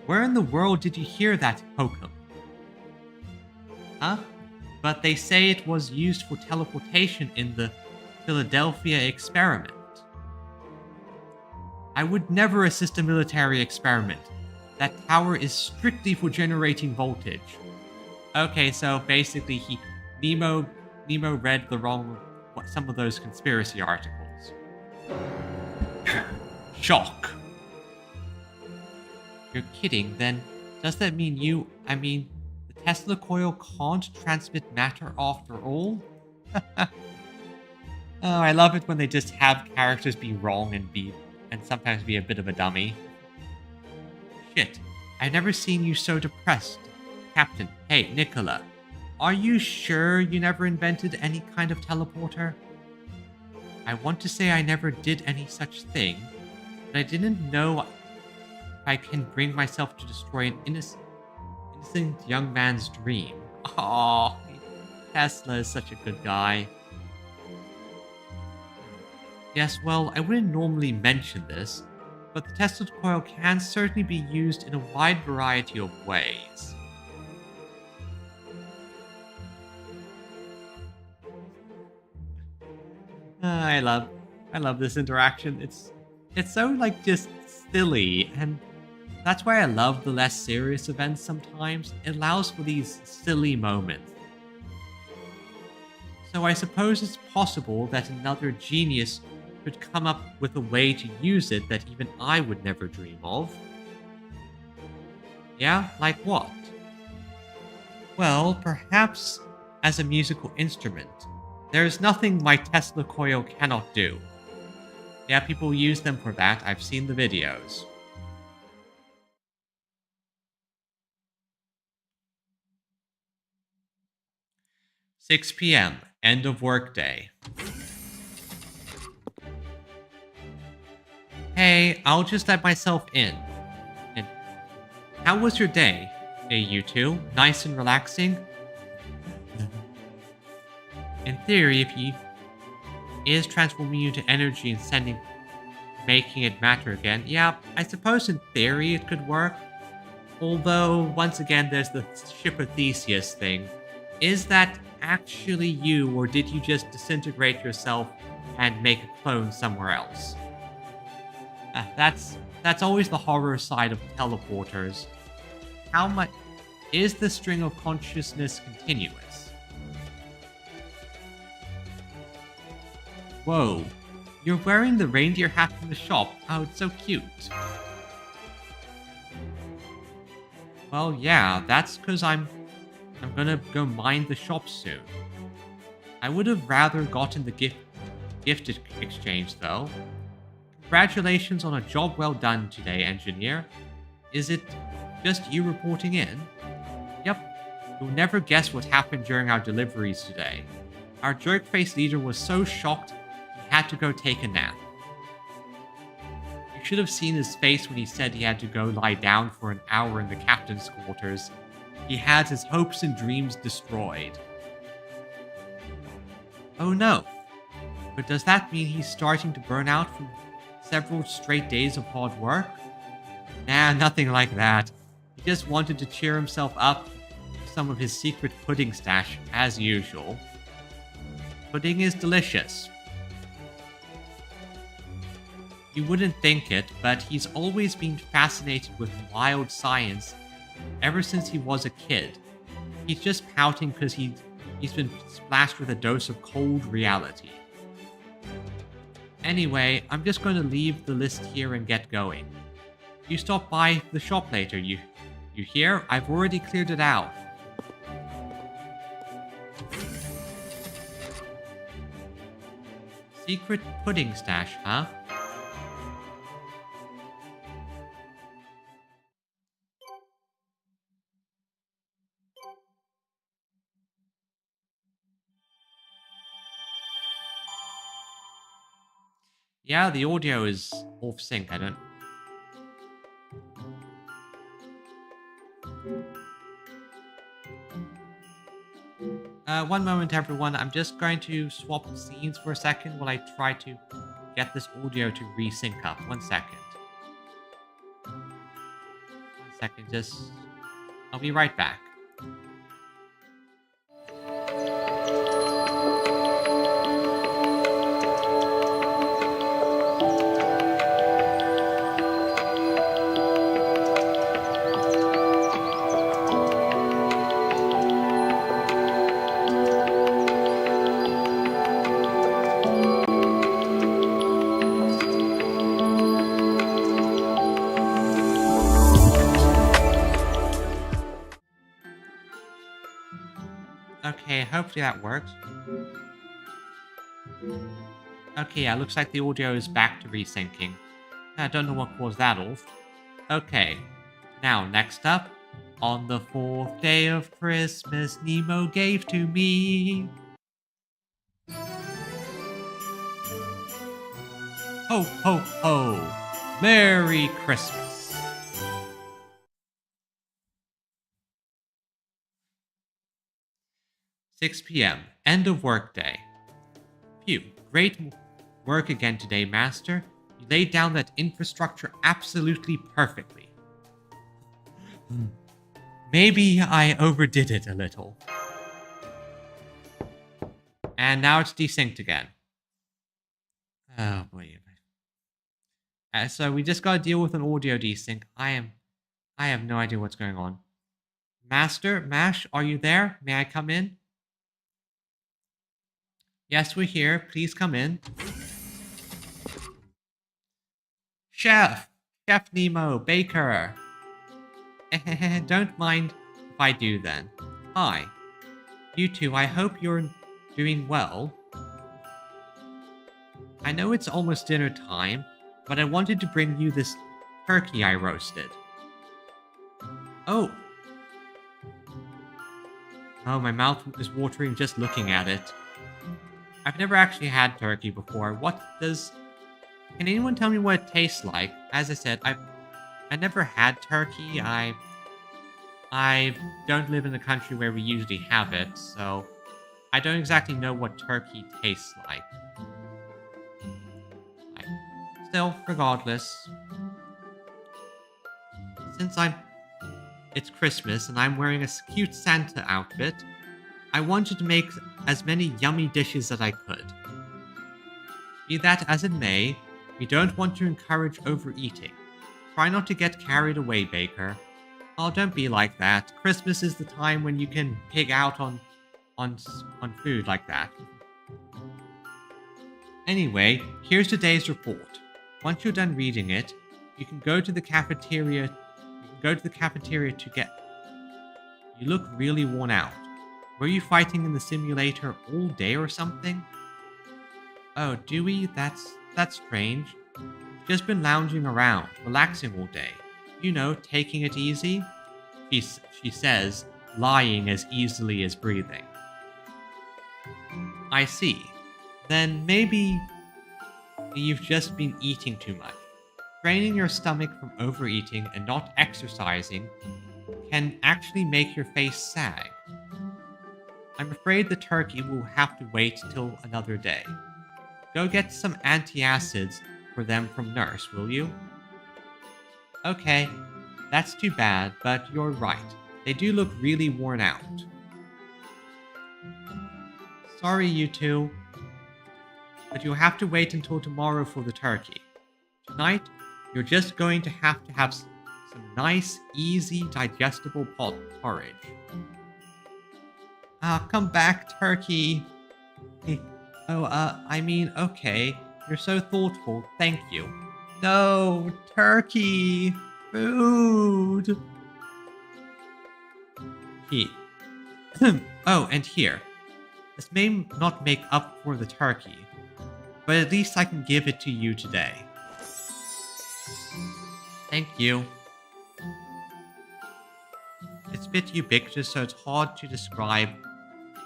Where in the world did you hear that hokum? Huh? But they say it was used for teleportation in the Philadelphia experiment. I would never assist a military experiment. That tower is strictly for generating voltage. Okay, so basically Nemo read some of those conspiracy articles. Shock. You're kidding, then does that mean the Tesla coil can't transmit matter after all? Oh, I love it when they just have characters be wrong and sometimes be a bit of a dummy. Shit, I've never seen you so depressed. Captain, hey, Nicola, are you sure you never invented any kind of teleporter? I want to say I never did any such thing, but I didn't know if I can bring myself to destroy an innocent young man's dream. Aww, Tesla is such a good guy. Yes, well, I wouldn't normally mention this, but the Tesla coil can certainly be used in a wide variety of ways. I love this interaction. It's so just silly, and that's why I love the less serious events sometimes. It allows for these silly moments. So I suppose it's possible that another genius could come up with a way to use it that even I would never dream of. Yeah, like what? Well, perhaps as a musical instrument. There is nothing my Tesla coil cannot do. Yeah, people use them for that. I've seen the videos. "6 p.m. End of workday. Hey, I'll just let myself in. And how was your day? Hey, you two? Nice and relaxing? In theory, if he is transforming you to energy and making it matter again, yeah, I suppose in theory it could work. Although, once again, there's the ship of Theseus thing. Is that actually you, or did you just disintegrate yourself and make a clone somewhere else? That's always the horror side of teleporters. How much is the string of consciousness continuous? Whoa, you're wearing the reindeer hat from the shop. Oh, it's so cute. Well, yeah, that's because I'm gonna go mind the shop soon. I would have rather gotten the gift exchange, though. Congratulations on a job well done today, engineer. Is it just you reporting in? Yep. You'll never guess what happened during our deliveries today. Our jerk-faced leader was so shocked he had to go take a nap. You should have seen his face when he said he had to go lie down for an hour in the captain's quarters. He had his hopes and dreams destroyed. Oh no. But does that mean he's starting to burn out from several straight days of hard work? Nah, nothing like that. He just wanted to cheer himself up with some of his secret pudding stash, as usual. Pudding is delicious. You wouldn't think it, but he's always been fascinated with wild science ever since he was a kid. He's just pouting because he's been splashed with a dose of cold reality. Anyway, I'm just going to leave the list here and get going. You stop by the shop later, you hear? I've already cleared it out. Secret pudding stash, huh? Yeah, the audio is off sync. I don't... one moment, everyone. I'm just going to swap scenes for a second while I try to get this audio to resync up. 1 second. 1 second, just... I'll be right back. Okay, hopefully that works. Okay, yeah, looks like the audio is back to resyncing. I don't know what caused that off. Okay, now next up. On the 4th day of Christmas, Nemo gave to me. Ho, ho, ho! Merry Christmas! "6 p.m. End of workday. Phew, great work again today, Master. You laid down that infrastructure absolutely perfectly. Maybe I overdid it a little." And now it's desynced again. Oh boy. So we just gotta deal with an audio desync. I have no idea what's going on. Master, Mash, are you there? May I come in? Yes, we're here. Please come in. Chef Nemo, Baker. Don't mind if I do then. Hi. You two, I hope you're doing well. I know it's almost dinner time, but I wanted to bring you this turkey I roasted. Oh. Oh, my mouth is watering just looking at it. I've never actually had turkey before. Can anyone tell me what it tastes like? As I said, I never had turkey. I don't live in the country where we usually have it, so I don't exactly know what turkey tastes like. Still, regardless, since it's Christmas and I'm wearing a cute Santa outfit, I wanted to make as many yummy dishes as I could. Be that as it may, we don't want to encourage overeating. Try not to get carried away, Baker. Oh, don't be like that. Christmas is the time when you can pig out on food like that. Anyway, here's today's report. Once you're done reading it, you can go to the cafeteria. To get... You look really worn out. Were you fighting in the simulator all day or something? Oh, do we? That's strange. Just been lounging around, relaxing all day. You know, taking it easy? She says, lying as easily as breathing. I see. Then maybe you've just been eating too much. Straining your stomach from overeating and not exercising can actually make your face sag. I'm afraid the turkey will have to wait till another day. Go get some antacids for them from Nurse, will you? Okay, that's too bad, but you're right. They do look really worn out. Sorry, you two, but you'll have to wait until tomorrow for the turkey. Tonight, you're just going to have some nice, easy, digestible porridge. Come back, turkey. Okay. You're so thoughtful. Thank you. No, turkey. Food. He. Oh, and here. This may not make up for the turkey, but at least I can give it to you today. Thank you. It's a bit ubiquitous, so it's hard to describe.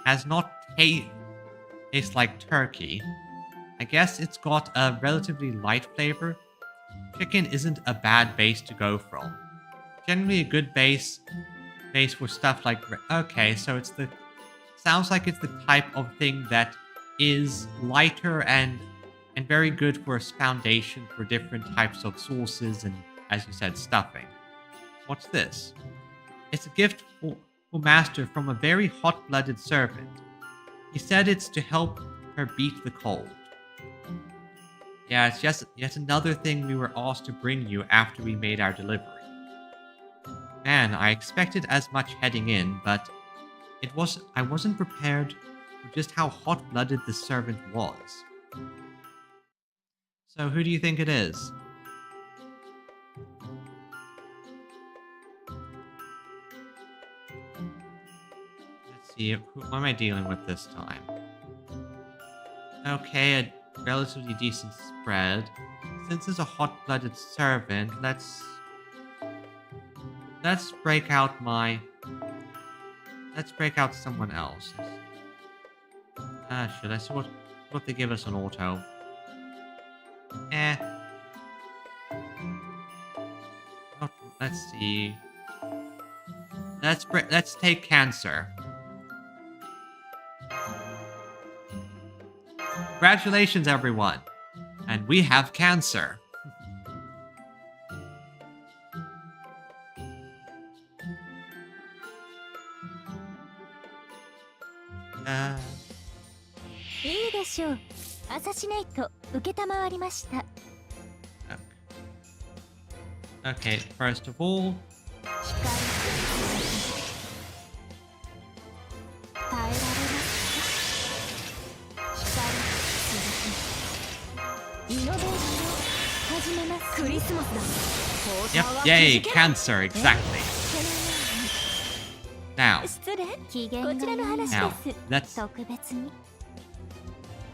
Has not tastes like turkey. I guess it's got a relatively light flavor. Chicken isn't a bad base to go from. Generally a good base for stuff like... Okay, so it's the... Sounds like it's the type of thing that is lighter and very good for a foundation for different types of sauces and, as you said, stuffing. What's this? It's a gift for Master from a very hot-blooded servant. He said it's to help her beat the cold. Yeah, it's just yet another thing we were asked to bring you after we made our delivery. Man, I expected as much heading in, but I wasn't prepared for just how hot-blooded the servant was. So who do you think it is? Let's see, who am I dealing with this time? Okay, a relatively decent spread. Since it's a hot-blooded servant, let's break out someone else. Should I see what they give us on auto? Let's see. Let's take Cancer. Congratulations, everyone. And we have Cancer. Uh, いいでしょう。アサシネイト受けたまわりました。Okay, first of all, 耐えられます。イノベーション始めます。クリスマスだ。 yep, yay, Cancer, exactly. Now, 失礼。機嫌がいい。こちらの話です。 let's 特別に。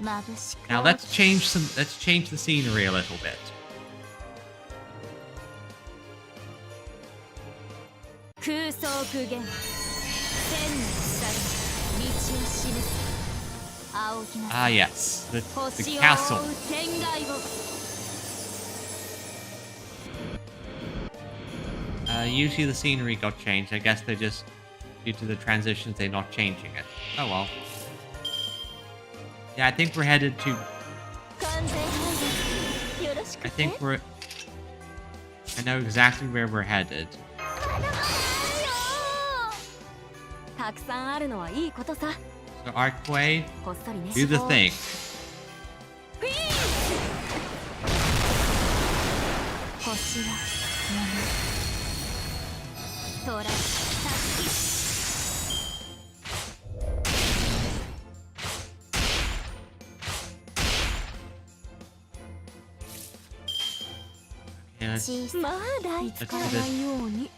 眩しく。 now let's change the scenery a little bit. 空想苦言。千の鎖。道を示す。仰ぎなさ Ah, い。 yes, the 星を castle. 覆う天外を。Usually the scenery got changed. I guess they're just due to the transitions, they're not changing it. Oh well. Yeah, I think we're headed to. 完全配慮。よろしく I て。 think we're. I know exactly where we're headed. たくさんあるのはいいことさ。 So Arkway, こっそりね。 do the thing. 星は物。トラまだ見つからないように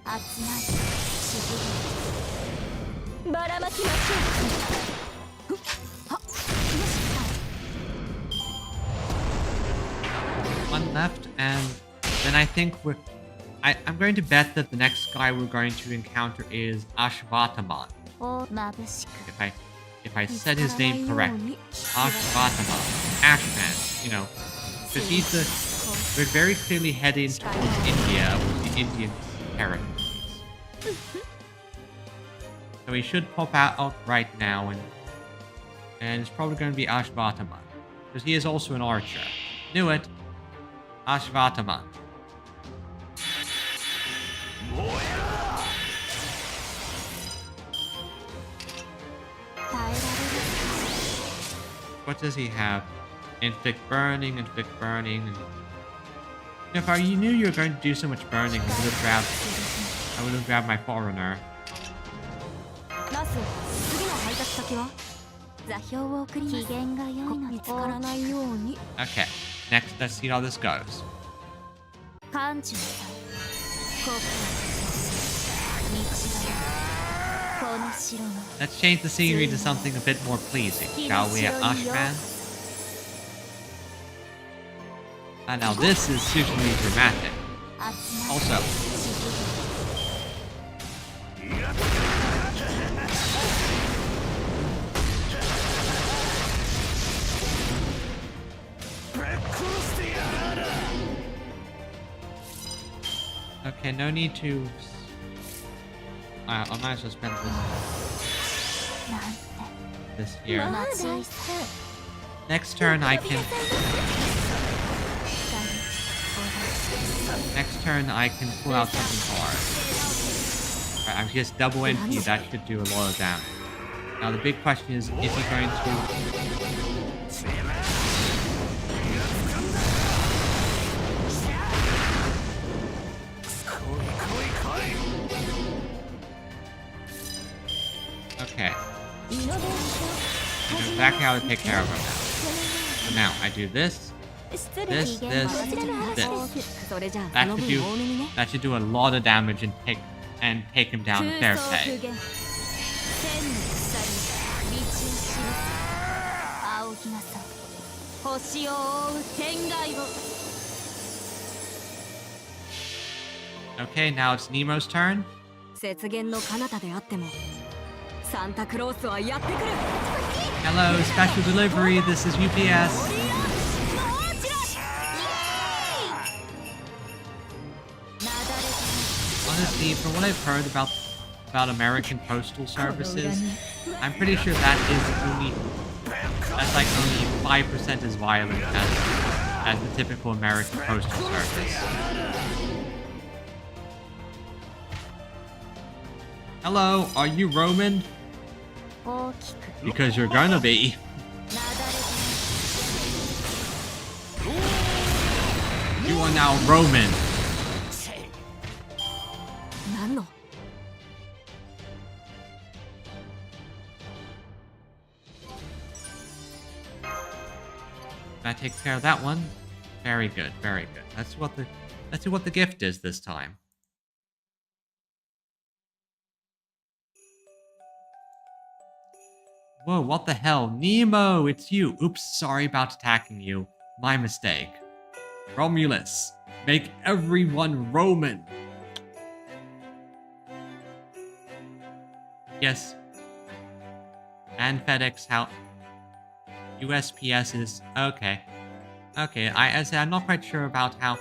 集まりばらまきましょう。はっ、よし。 One left, and then I think I'm going to bet that the next guy we're going to encounter is Ashvataman. おまぶしく。 If I said his name correctly. Ashvataman. Ashman, you know. Because we're very clearly heading towards India with the Indian territories. So he should pop out right now, and it's probably going to be Ashvataman. Because he is also an archer. Knew it. Ashvataman. What does he have? Inflict burning. And if you knew you were going to do so much burning, I would have grabbed my foreigner. ナス、次の配達先は？座標を送ります。機嫌が良いので見つからないように。 Okay, next, let's see how this goes. 館長さん、Let's change the scenery to something a bit more pleasing, shall we, Ashman? And now this is suitably dramatic. Also, okay, no need to. I might as well spend this here. Next turn I can. Next turn I can pull out something hard. Right, I'm just double NP. That should do a lot of damage. Now the big question is he going to. Okay. I know exactly how to take care of him now. So now I do this. This. That should do a lot of damage and take him down fair pay. Okay, now it's Nemo's turn. Hello, special delivery. This is UPS. Honestly, from what I've heard about American postal services, I'm pretty sure that's like only 5% as violent as the typical American postal service. Hello, are you Roman? Because you're gonna be. You are now Roman. That takes care of that one. Very good, very good. Let's see what the gift is this time. Whoa, what the hell? Nemo, it's you. Oops, sorry about attacking you. My mistake. Romulus, make everyone Roman. Yes. And FedEx, how... USPS is... Okay. Okay, I'm not quite sure about how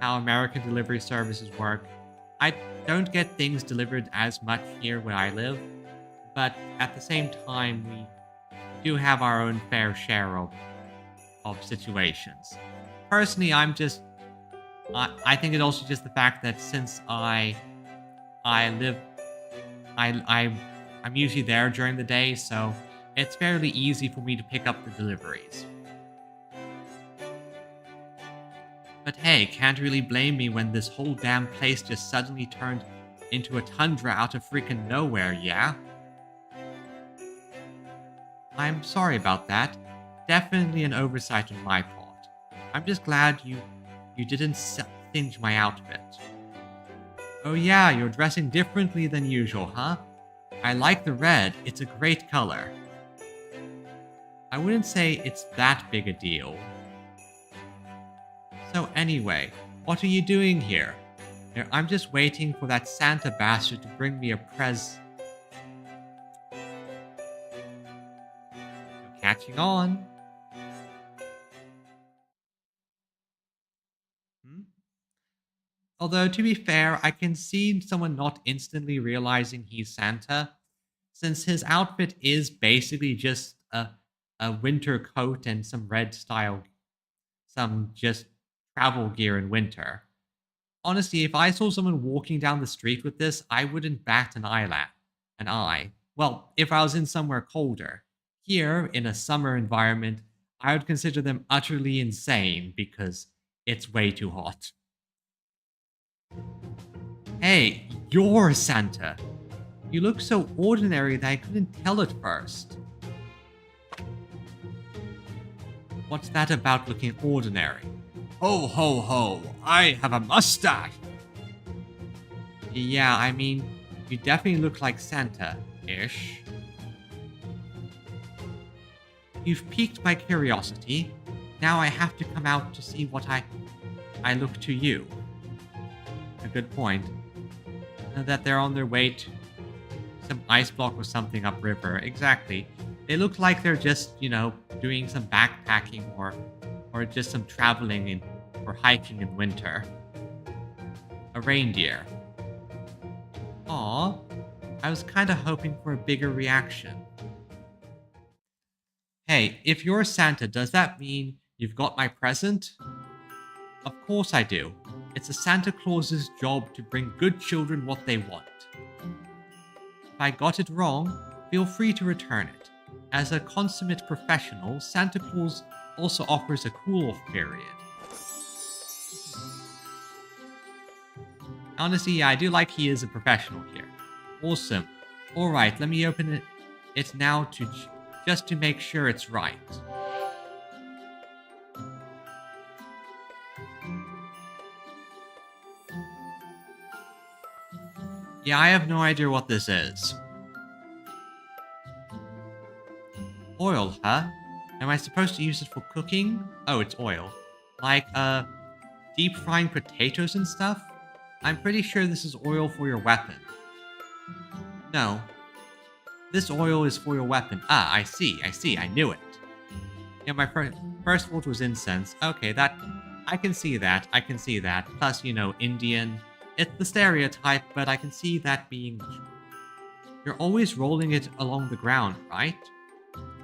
American delivery services work. I don't get things delivered as much here where I live. But at the same time, we do have our own fair share of situations. Personally, I think it's also just the fact that since I'm usually there during the day, so it's fairly easy for me to pick up the deliveries. But hey, can't really blame me when this whole damn place just suddenly turned into a tundra out of freaking nowhere, yeah? I'm sorry about that. Definitely an oversight on my part. I'm just glad you didn't singe my outfit. Oh yeah, you're dressing differently than usual, huh? I like the red, it's a great color. I wouldn't say it's that big a deal. So anyway, what are you doing here? I'm just waiting for that Santa bastard to bring me a Catching on. Although, to be fair, I can see someone not instantly realizing he's Santa, since his outfit is basically just a winter coat and some just travel gear in winter. Honestly, if I saw someone walking down the street with this, I wouldn't bat an eye. Well, if I was in somewhere colder. Here, in a summer environment, I would consider them utterly insane because it's way too hot. Hey, you're Santa. You look so ordinary that I couldn't tell at first. What's that about looking ordinary? Ho ho ho, I have a mustache! Yeah, I mean, you definitely look like Santa-ish. You've piqued my curiosity. Now I have to come out to see what I look to you. A good point. That they're on their way to some ice block or something upriver. Exactly. They look like they're just, doing some backpacking or just some traveling or hiking in winter. A reindeer. Aw, I was kind of hoping for a bigger reaction. Hey, if you're Santa, does that mean you've got my present? Of course I do. It's a Santa Claus's job to bring good children what they want. If I got it wrong, feel free to return it. As a consummate professional, Santa Claus also offers a cool-off period. Honestly, yeah, I do like he is a professional here. Awesome. Alright, let me open it now just to make sure it's right. Yeah, I have no idea what this is. Oil, huh? Am I supposed to use it for cooking? Oh, it's oil. Like, deep frying potatoes and stuff? I'm pretty sure this is oil for your weapon. No. This oil is for your weapon. Ah, I see, I knew it. Yeah, my first thought was incense. Okay, I can see that. Plus, Indian. It's the stereotype, but I can see that being... You're always rolling it along the ground, right?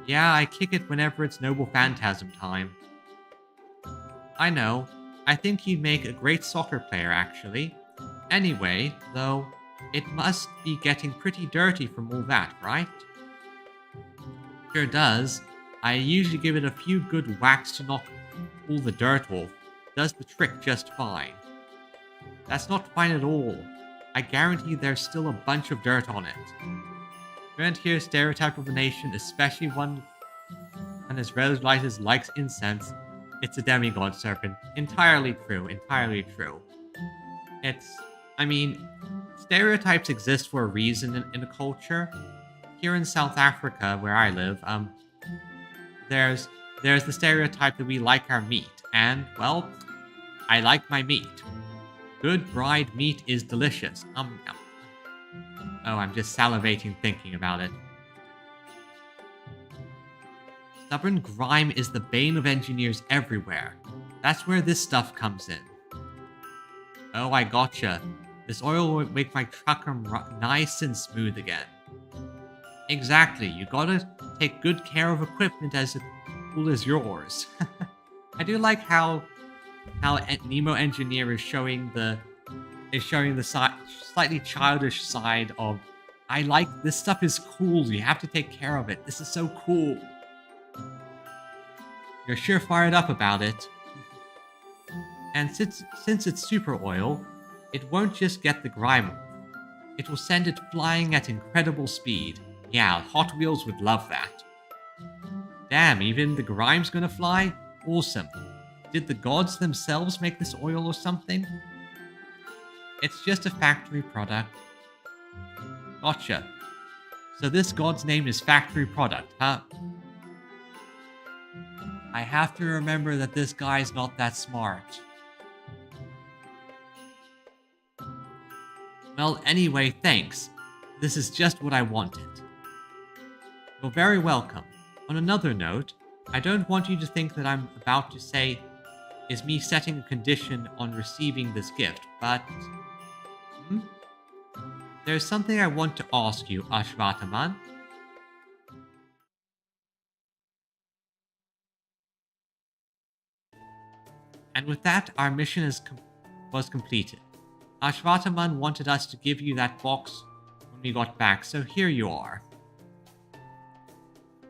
Yeah, I kick it whenever it's Noble Phantasm time. I know. I think you'd make a great soccer player, actually. Anyway, though, it must be getting pretty dirty from all that, right? Sure does. I usually give it a few good whacks to knock all the dirt off. Does the trick just fine. That's not fine at all. I guarantee there's still a bunch of dirt on it. Around here, stereotype of a nation, especially one as red as likes incense. It's a demigod serpent. Entirely true. Stereotypes exist for a reason in a culture. Here in South Africa, where I live, there's the stereotype that we like our meat, and, well, I like my meat. Good bride meat is delicious. Oh, I'm just salivating thinking about it. Stubborn grime is the bane of engineers everywhere. That's where this stuff comes in. Oh, I gotcha. This oil will make my truck nice and smooth again. Exactly, you gotta take good care of equipment as cool as yours. I do like how Nemo Engineer is showing the slightly childish side of, I like this stuff is cool, you have to take care of it. This is so cool. You're sure fired up about it. And since it's super oil, it won't just get the grime off. It will send it flying at incredible speed. Yeah, Hot Wheels would love that. Damn, even the grime's gonna fly? Awesome. Did the gods themselves make this oil or something? It's just a factory product. Gotcha. So this god's name is Factory Product, huh? I have to remember that this guy's not that smart. Well, anyway, thanks. This is just what I wanted. You're very welcome. On another note, I don't want you to think that I'm about to say is me setting a condition on receiving this gift, but... There's something I want to ask you, Ashwataman. And with that, our mission was completed. Ashwataman wanted us to give you that box when we got back, so here you are.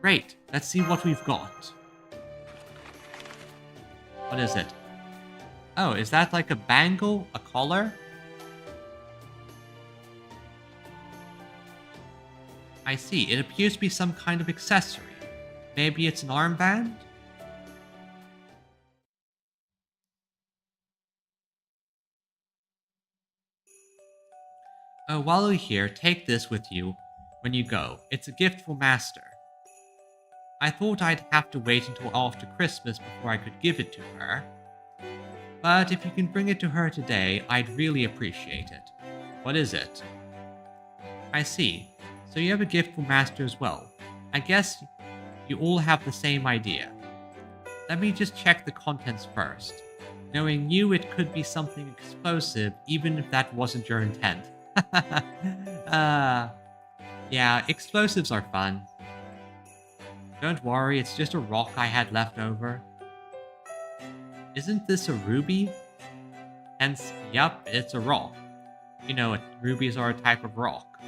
Great, let's see what we've got. What is it? Oh, is that like a bangle? A collar? I see, it appears to be some kind of accessory. Maybe it's an armband? Oh, while you're here, take this with you when you go. It's a gift for Master. I thought I'd have to wait until after Christmas before I could give it to her. But if you can bring it to her today, I'd really appreciate it. What is it? I see. So you have a gift for Master as well. I guess you all have the same idea. Let me just check the contents first. Knowing you, it could be something explosive, even if that wasn't your intent. Yeah, explosives are fun. Don't worry, it's just a rock I had left over. Isn't this a ruby? Hence, yup, it's a rock. You know, rubies are a type of rock.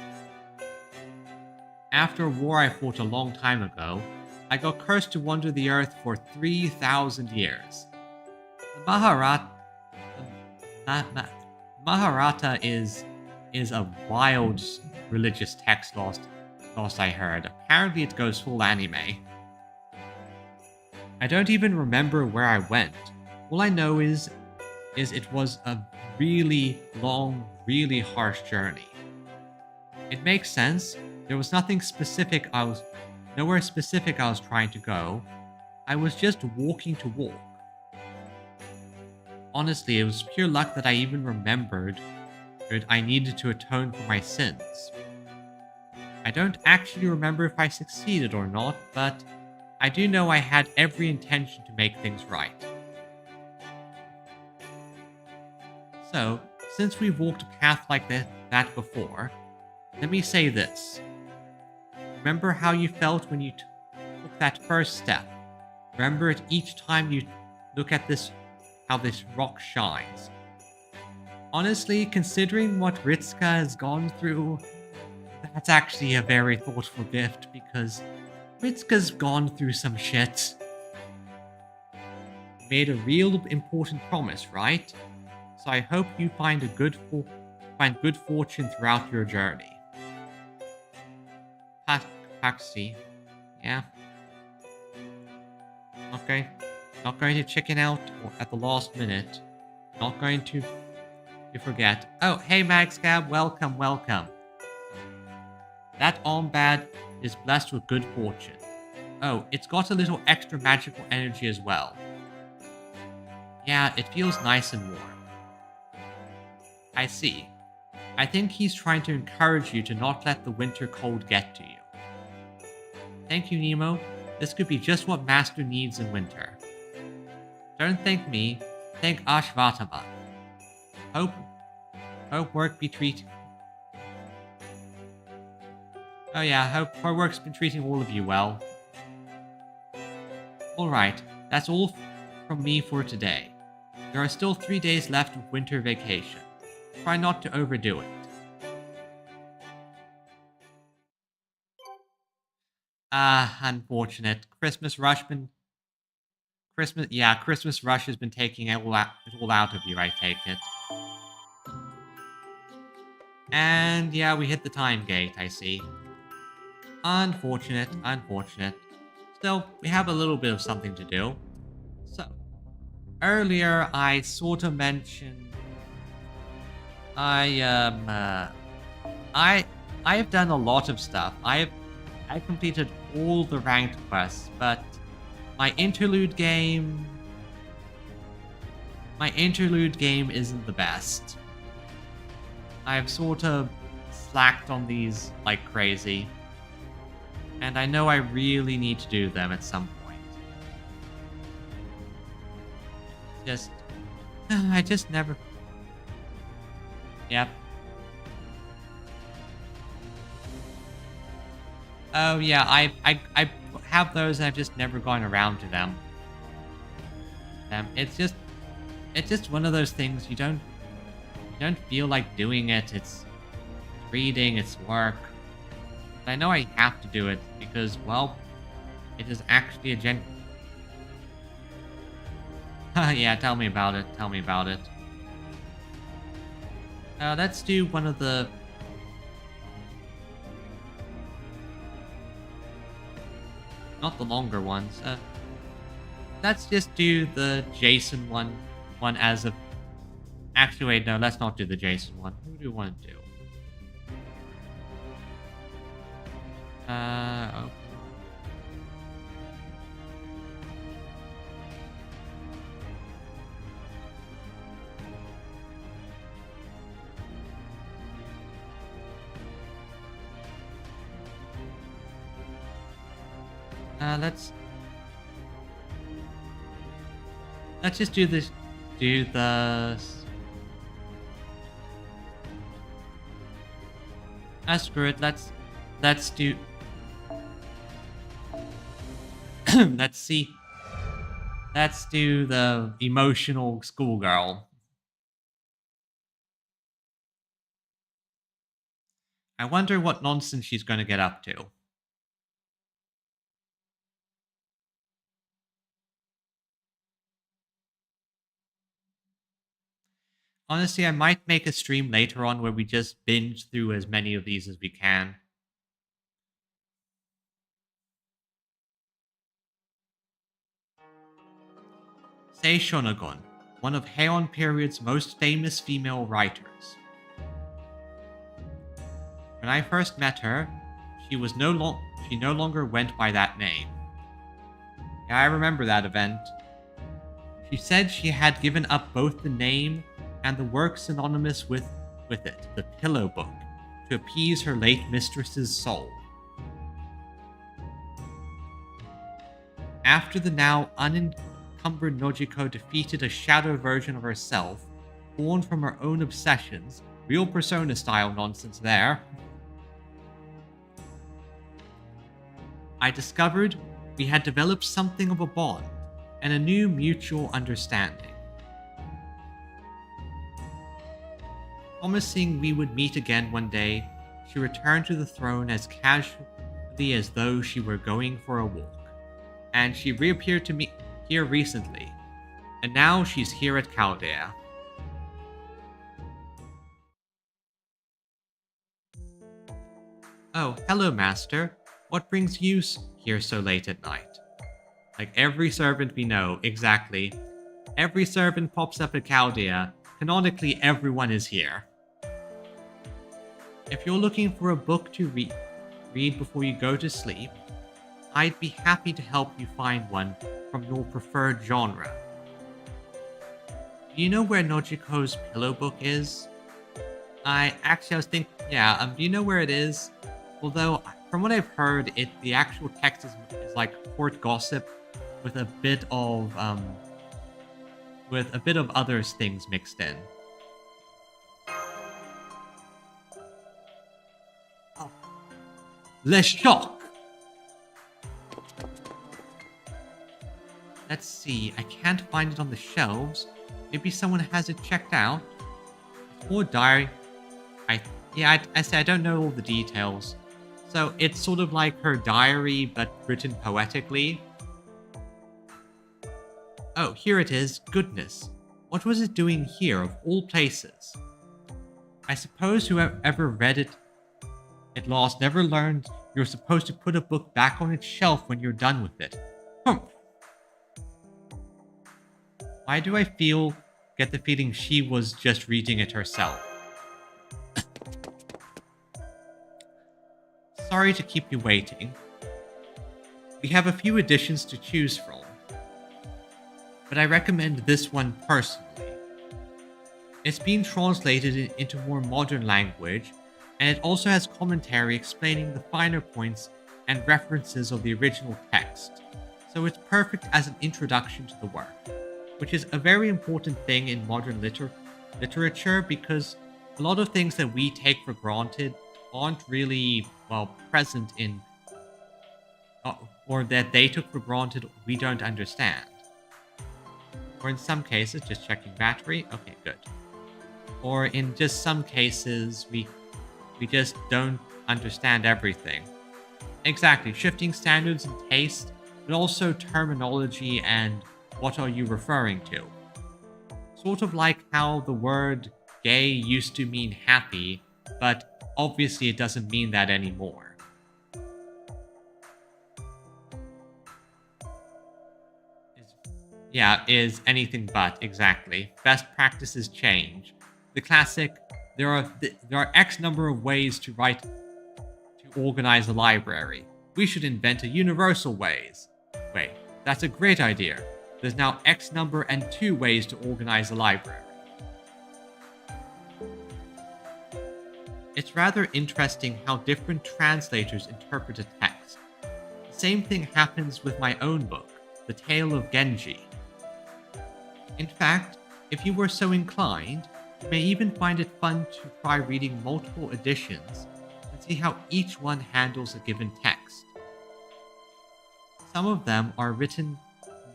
After a war I fought a long time ago, I got cursed to wander the earth for 3,000 years. The Maharata is a wild religious text lost I heard. Apparently it goes full anime. I don't even remember where I went. All I know is it was a really long, really harsh journey. It makes sense. There was nowhere specific I was trying to go. I was just walking to walk. Honestly, it was pure luck that I even remembered that I needed to atone for my sins. I don't actually remember if I succeeded or not, but I do know I had every intention to make things right. So, since we've walked a path like that before, let me say this. Remember how you felt when you took that first step. Remember it each time you look at how this rock shines. Honestly, considering what Ritsuka has gone through, that's actually a very thoughtful gift because Ritsuka's gone through some shit. You made a real important promise, right? So I hope you find good fortune throughout your journey. Paxi. Yeah. Okay. Not going to chicken out at the last minute. Not going to forget. Oh, hey Magscab, welcome. That armband is blessed with good fortune. Oh, it's got a little extra magical energy as well. Yeah, it feels nice and warm. I see. I think he's trying to encourage you to not let the winter cold get to you. Thank you, Nemo. This could be just what Master needs in winter. Don't thank me, thank Ashvatama. Hope work be treating. Oh yeah, hope her work's been treating all of you well. Alright, that's all from me for today. There are still 3 days left of winter vacation. Try not to overdo it. Unfortunate. Christmas rush has been taking it all out of you, I take it. And yeah, we hit the time gate, I see. Unfortunate. Still, we have a little bit of something to do. So, earlier I sort of mentioned I have done a lot of stuff. I completed all the ranked quests, but my interlude game isn't the best. I've sort of slacked on these like crazy, and I know I really need to do them at some point. I just never. Yep. Oh yeah, I have those and I've just never gone around to them. It's just one of those things you don't feel like doing it. It's reading, it's work. But I know I have to do it because, well, it is actually a yeah, tell me about it. Let's do one of the... Not the longer ones. Let's just do the Jason one as a... Actually, wait, no, let's not do the Jason one. Who do you want to do? Oh. Let's just do this. Do the. Screw it. Let's do. Let's see. Let's do the emotional schoolgirl. I wonder what nonsense she's going to get up to. Honestly, I might make a stream later on where we just binge through as many of these as we can. Sei Shonagon, one of Heian period's most famous female writers. When I first met her, she no longer went by that name. Yeah, I remember that event. She said she had given up both the name and the work synonymous with it, the Pillow Book, to appease her late mistress's soul. After the now unencumbered Nojiko defeated a shadow version of herself, born from her own obsessions, real Persona-style nonsense there, I discovered we had developed something of a bond and a new mutual understanding. Promising we would meet again one day, she returned to the throne as casually as though she were going for a walk. And she reappeared to me here recently, and now she's here at Chaldea. Oh, hello, Master. What brings you here so late at night? Like every servant we know, exactly. Every servant pops up at Chaldea. Canonically, everyone is here. If you're looking for a book to read before you go to sleep, I'd be happy to help you find one from your preferred genre. Do you know where Nojiko's Pillow Book is? I was thinking, yeah, do you know where it is? Although, from what I've heard, the actual text is like court gossip with a bit of other things mixed in. Oh. Le Choc! Let's see, I can't find it on the shelves. Maybe someone has it checked out. Or diary. I say I don't know all the details. So it's sort of like her diary, but written poetically. Oh, here it is. Goodness. What was it doing here, of all places? I suppose whoever read it lost never learned you're supposed to put a book back on its shelf when you're done with it. Humph. Why do I get the feeling she was just reading it herself? Sorry to keep you waiting. We have a few editions to choose from, but I recommend this one personally. It's been translated into more modern language, and it also has commentary explaining the finer points and references of the original text, so it's perfect as an introduction to the work, which is a very important thing in modern literature because a lot of things that we take for granted aren't really, present in, or that they took for granted we don't understand. Or in some cases, just checking battery, okay, good. Or in just some cases, we just don't understand everything. Exactly, shifting standards and taste, but also terminology and what are you referring to. Sort of like how the word gay used to mean happy, but obviously it doesn't mean that anymore. Is anything but, exactly. Best practices change. The classic, there are X number of ways to organize a library. We should invent a universal ways. Wait, that's a great idea. There's now X number and 2 ways to organize a library. It's rather interesting how different translators interpret a text. The same thing happens with my own book, The Tale of Genji. In fact, if you were so inclined, you may even find it fun to try reading multiple editions and see how each one handles a given text. Some of them are written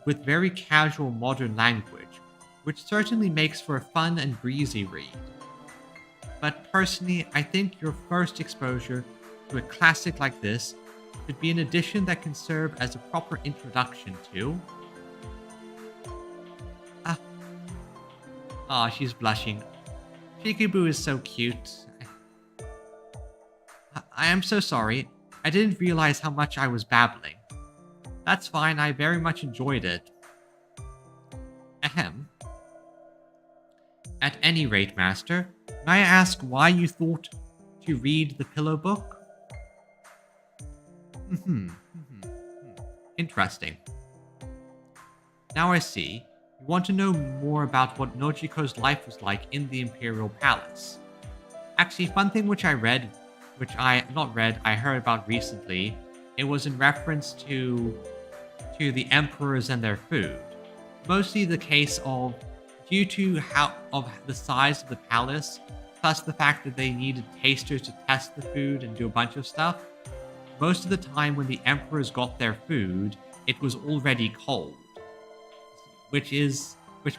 with very casual modern language, which certainly makes for a fun and breezy read. But personally, I think your first exposure to a classic like this should be an edition that can serve as a proper introduction to... she's blushing. Shikibou is so cute. I am so sorry. I didn't realize how much I was babbling. That's fine, I very much enjoyed it. Ahem. At any rate, Master, may I ask why you thought to read the Pillow Book? Interesting. Now I see. You want to know more about what Nojiko's life was like in the Imperial Palace. Actually, fun thing which I heard about recently, it was in reference to the emperors and their food. Mostly the case of, due to the size of the palace, plus the fact that they needed tasters to test the food and do a bunch of stuff, most of the time when the emperors got their food, it was already cold. Which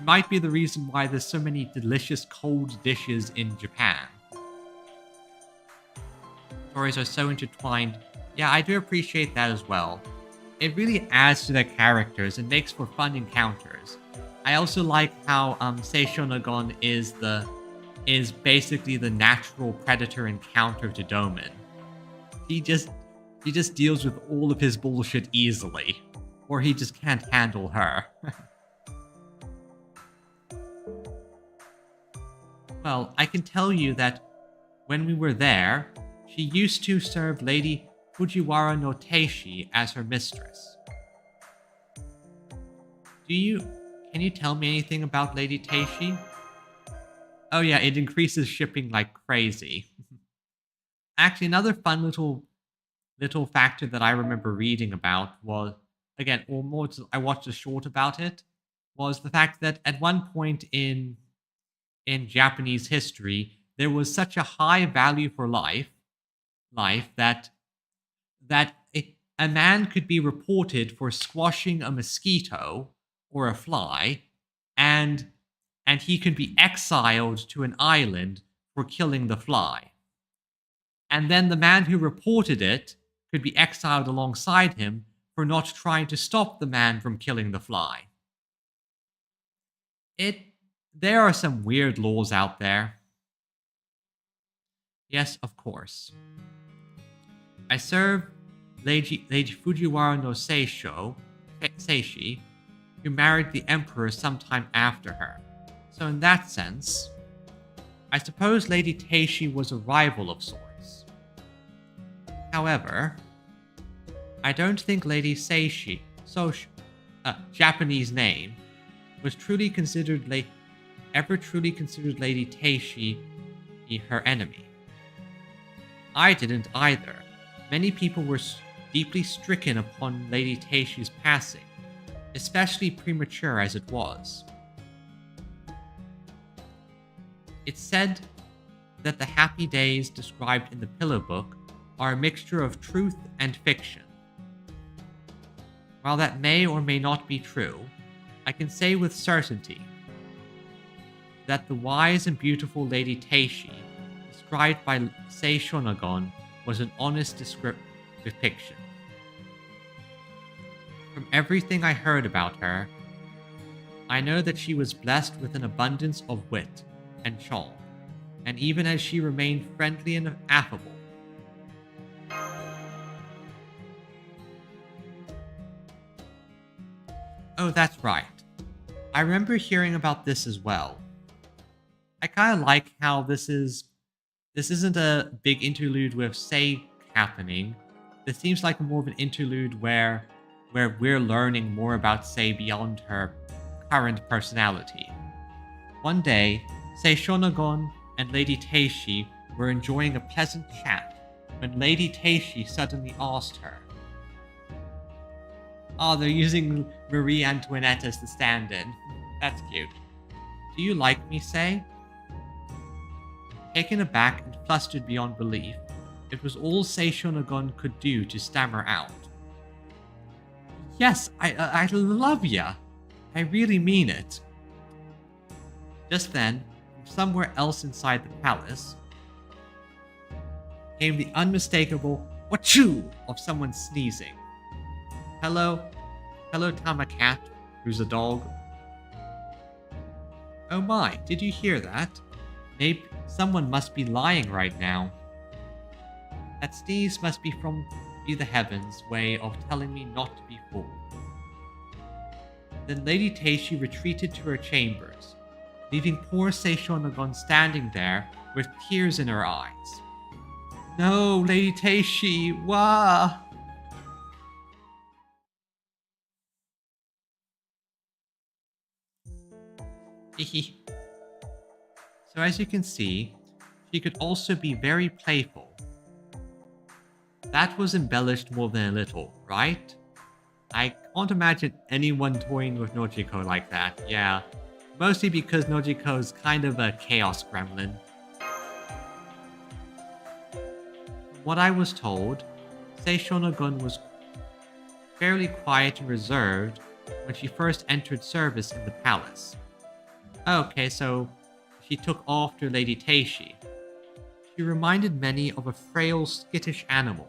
might be the reason why there's so many delicious cold dishes in Japan. Stories are so intertwined. Yeah, I do appreciate that as well. It really adds to their characters and makes for fun encounters. I also like how Seishonagon is basically the natural predator and counter to Domin. He just deals with all of his bullshit easily. Or he just can't handle her. Well, I can tell you that when we were there, she used to serve Lady Fujiwara no Teishi as her mistress. Can you tell me anything about Lady Teishi? Oh yeah, it increases shipping like crazy. Actually, another fun little factor that I remember reading about was, again, I watched a short about it, was the fact that at one point in Japanese history, there was such a high value for life that a man could be reported for squashing a mosquito or a fly, and he could be exiled to an island for killing the fly. And then the man who reported it could be exiled alongside him for not trying to stop the man from killing the fly. There are some weird laws out there. Yes, of course. I serve Lady Fujiwara no Seishi, who married the emperor sometime after her. So in that sense, I suppose Lady Teishi was a rival of sorts. However, I don't think Lady Seishi, Japanese name, was ever truly considered Lady Teishi her enemy. I didn't either. Many people were deeply stricken upon Lady Teishi's passing, especially premature as it was. It's said that the happy days described in the Pillow Book are a mixture of truth and fiction. While that may or may not be true, I can say with certainty that the wise and beautiful Lady Teishi, described by Seishonagon, was an honest depiction. From everything I heard about her, I know that she was blessed with an abundance of wit and charm, and even as she remained friendly and affable. Oh, that's right. I remember hearing about this as well. I kind of like how this isn't a big interlude with Sei happening. This seems like more of an interlude where we're learning more about Sei beyond her current personality. One day, Sei Shonagon and Lady Teishi were enjoying a pleasant chat when Lady Teishi suddenly asked her. Oh, they're using Marie Antoinette as the stand-in. That's cute. Do you like me, Sei? Taken aback and flustered beyond belief, it was all Sei Shonagon could do to stammer out. Yes, I love ya. I really mean it. Just then, from somewhere else inside the palace, came the unmistakable wachoo of someone sneezing. Hello Tamacat, who's a dog. Oh my, did you hear that? Maybe someone must be lying right now. That sneeze must be from the heavens' way of telling me not to be fooled. Then Lady Teishi retreated to her chambers, leaving poor Sei Shonagon standing there with tears in her eyes. No, Lady Teishi, wah! So as you can see, she could also be very playful. That was embellished more than a little, right? I can't imagine anyone toying with Nojiko like that, yeah. Mostly because Nojiko's kind of a chaos gremlin. From what I was told, Sei Shonagon was fairly quiet and reserved when she first entered service in the palace. Okay, so she took after Lady Teishi. She reminded many of a frail, skittish animal.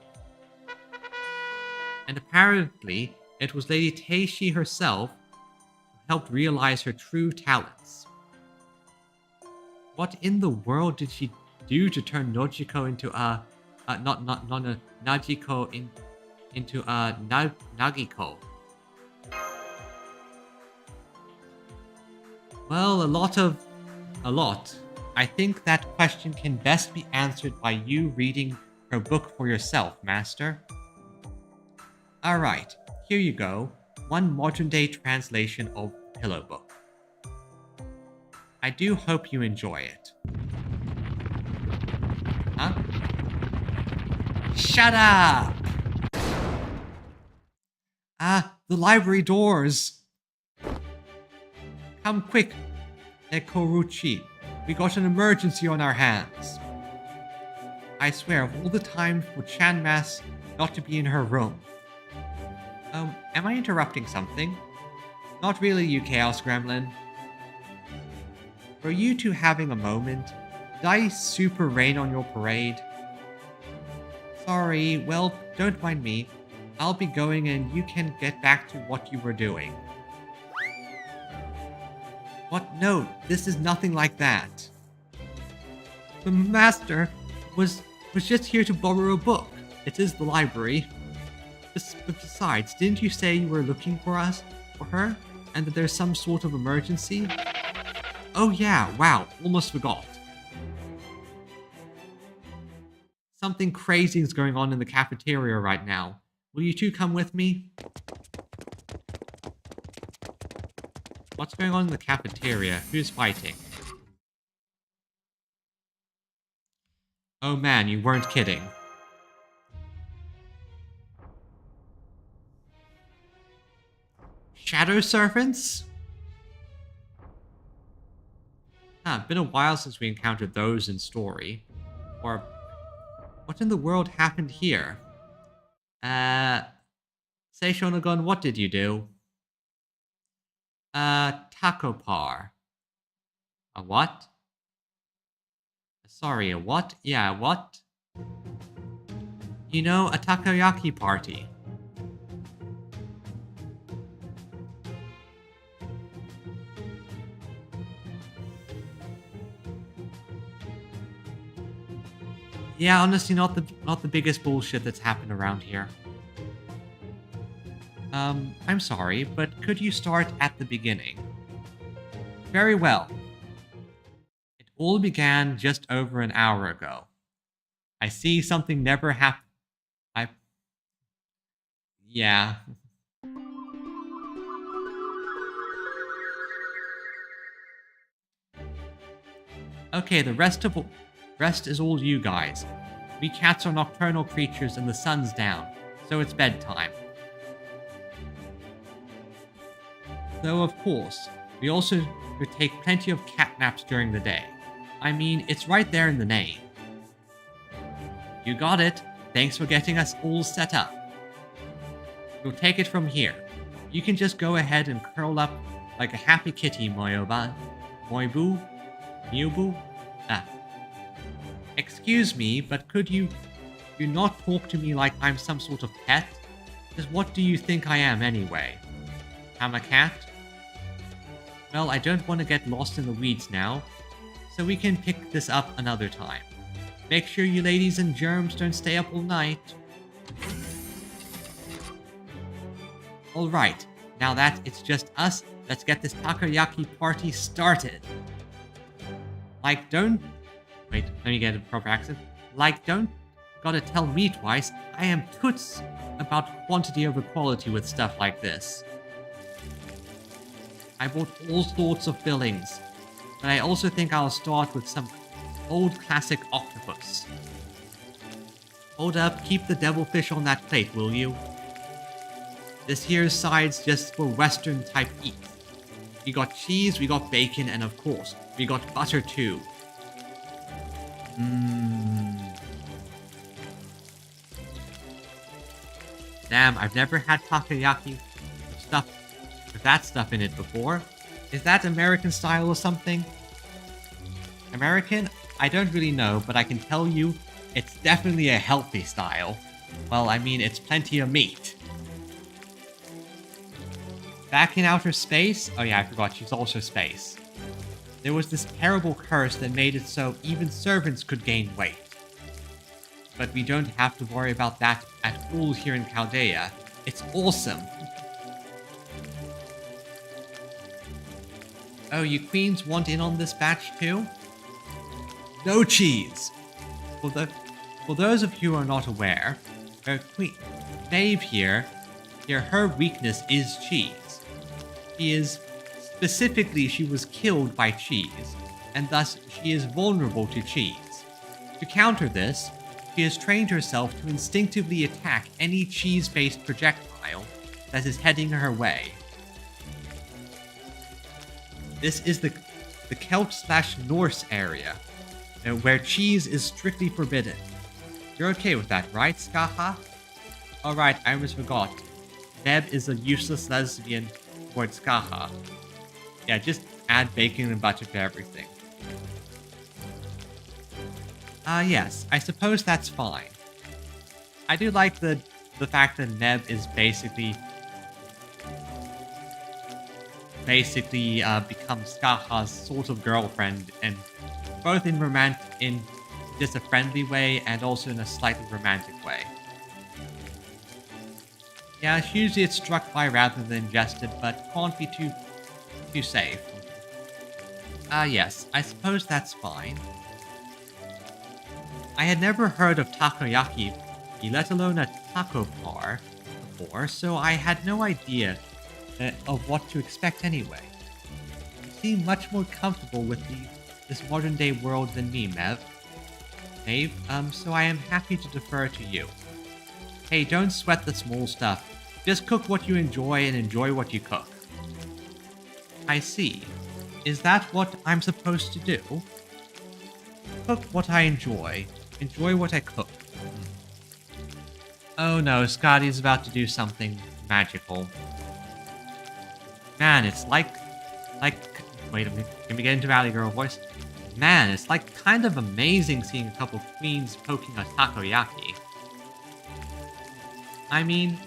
And apparently, it was Lady Teishi herself who helped realize her true talents. What in the world did she do to turn Nojiko into into Nagiko? Well, a lot. I think that question can best be answered by you reading her book for yourself, Master. Alright, here you go. One modern-day translation of Pillow Book. I do hope you enjoy it. Huh? Shut up! Ah, the library doors! Come quick, Nekoruchi. We got an emergency on our hands. I swear, of all the time for Chanmas not to be in her room. Am I interrupting something? Not really, you Chaos Gremlin. Were you two having a moment? Did I super rain on your parade? Sorry, well, don't mind me. I'll be going and you can get back to what you were doing. What? No, this is nothing like that. The master was just here to borrow a book. It is the library. Besides, didn't you say you were looking for her? And that there's some sort of emergency? Oh yeah, wow, almost forgot. Something crazy is going on in the cafeteria right now. Will you two come with me? What's going on in the cafeteria? Who's fighting? Oh man, you weren't kidding. Shadow servants? Been a while since we encountered those in story. Or, what in the world happened here? Sei Shonagon, what did you do? Taco par. A what? Sorry, a what? Yeah, what? You know, a takoyaki party. Yeah, honestly, not the biggest bullshit that's happened around here. I'm sorry, but could you start at the beginning? Very well. It all began just over an hour ago. I see something never Yeah. Okay, the rest is all you guys. We cats are nocturnal creatures and the sun's down, so it's bedtime. Though of course, we also take plenty of cat naps during the day. I mean, it's right there in the name. You got it. Thanks for getting us all set up. We'll take it from here. You can just go ahead and curl up like a happy kitty, Moyoba. Moibu? Miubu? Ah. Excuse me, but could you not talk to me like I'm some sort of pet? Just what do you think I am anyway? I'm a cat? Well, I don't want to get lost in the weeds now, so we can pick this up another time. Make sure you ladies and germs don't stay up all night. Alright, now that it's just us, let's get this takoyaki party started. Like, don't... Wait, let me get a proper accent. Like, don't gotta tell me twice, I am toots about quantity over quality with stuff like this. I bought all sorts of fillings, but I also think I'll start with some old classic octopus. Hold up, keep the devilfish on that plate, will you? This here's sides just for Western type eats. We got cheese, we got bacon, and of course, we got butter too. Damn, I've never had takoyaki with that stuff in it before. Is that American style or something? American? I don't really know, but I can tell you it's definitely a healthy style. Well, I mean, it's plenty of meat. Back in outer space? Oh yeah, I forgot, she's also space. There was this terrible curse that made it so even servants could gain weight. But we don't have to worry about that at all here in Chaldea. It's awesome. Oh, you queens want in on this batch too? No cheese! For those of you who are not aware, Queen Maeve here, her weakness is cheese. She was killed by cheese, and thus she is vulnerable to cheese. To counter this, she has trained herself to instinctively attack any cheese-based projectile that is heading her way. This is the Celt/Norse area, where cheese is strictly forbidden. You're okay with that, right, Skaha? Alright, I almost forgot. Neb is a useless lesbian toward Skaha. Yeah, just add bacon and butter to everything. Yes, I suppose that's fine. I do like the fact that Neb is basically becomes Skaha's sort of girlfriend, and both in just a friendly way and also in a slightly romantic way. Yeah, usually it's struck by rather than ingested, but can't be too safe. Yes, I suppose that's fine. I had never heard of takoyaki, let alone a taco bar, before, so I had no idea of what to expect anyway. You seem much more comfortable with this modern day world than me, Maeve, so I am happy to defer to you. Hey, don't sweat the small stuff. Just cook what you enjoy and enjoy what you cook. I see. Is that what I'm supposed to do? Cook what I enjoy. Enjoy what I cook. Oh no, Scotty's about to do something magical. Man, it's like... Wait a minute, can we get into Valley Girl voice? Man, it's like kind of amazing seeing a couple queens poking a takoyaki. I mean,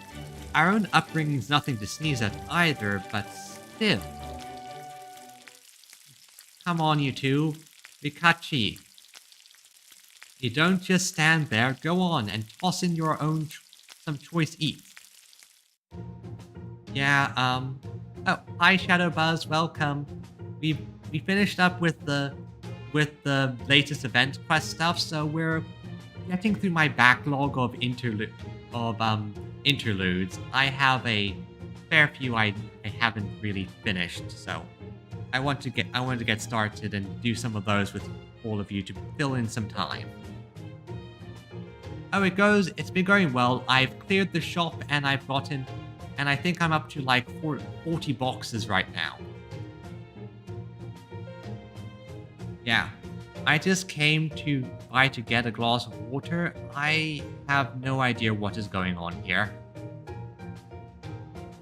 our own upbringing's nothing to sneeze at either, but still. Come on, you two. Rikachi. You don't just stand there, go on and toss in your own some choice eats. Yeah, oh, hi Shadow Buzz, welcome. We finished up with the latest event quest stuff, so we're getting through my backlog of interludes. I have a fair few I haven't really finished, so I want to get started and do some of those with all of you to fill in some time. Oh, it's been going well. I've cleared the shop and I think I'm up to like 40 boxes right now. Yeah, I just came to try to get a glass of water. I have no idea what is going on here.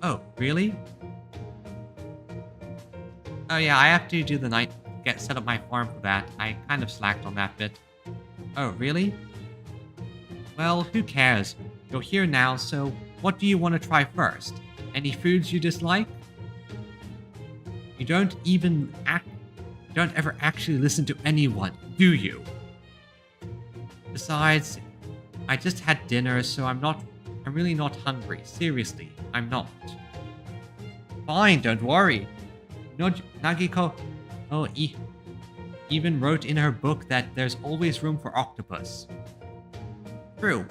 Oh, really? Oh yeah, I have to do the night, set up my farm for that. I kind of slacked on that bit. Oh, really? Well, who cares? You're here now, so what do you want to try first? Any foods you dislike? You don't ever actually listen to anyone, do you? Besides, I just had dinner, so I'm really not hungry. Seriously, I'm not. Fine, don't worry. Nagiko even wrote in her book that there's always room for octopus. True.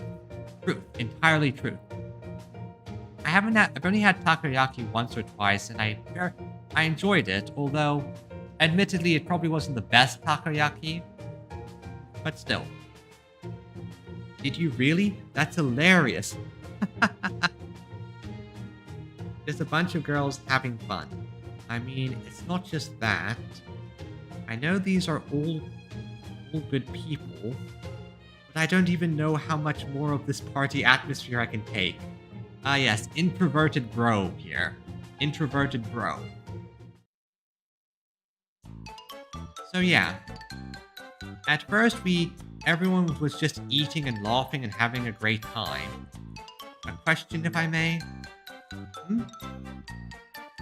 True. Entirely true. I've only had takoyaki once or twice, and I enjoyed it, although admittedly it probably wasn't the best takoyaki. But still. Did you really? That's hilarious. Just a bunch of girls having fun. I mean, it's not just that. I know these are all good people, but I don't even know how much more of this party atmosphere I can take. Ah yes, introverted bro here. Introverted bro. So yeah. At first everyone was just eating and laughing and having a great time. A question, if I may?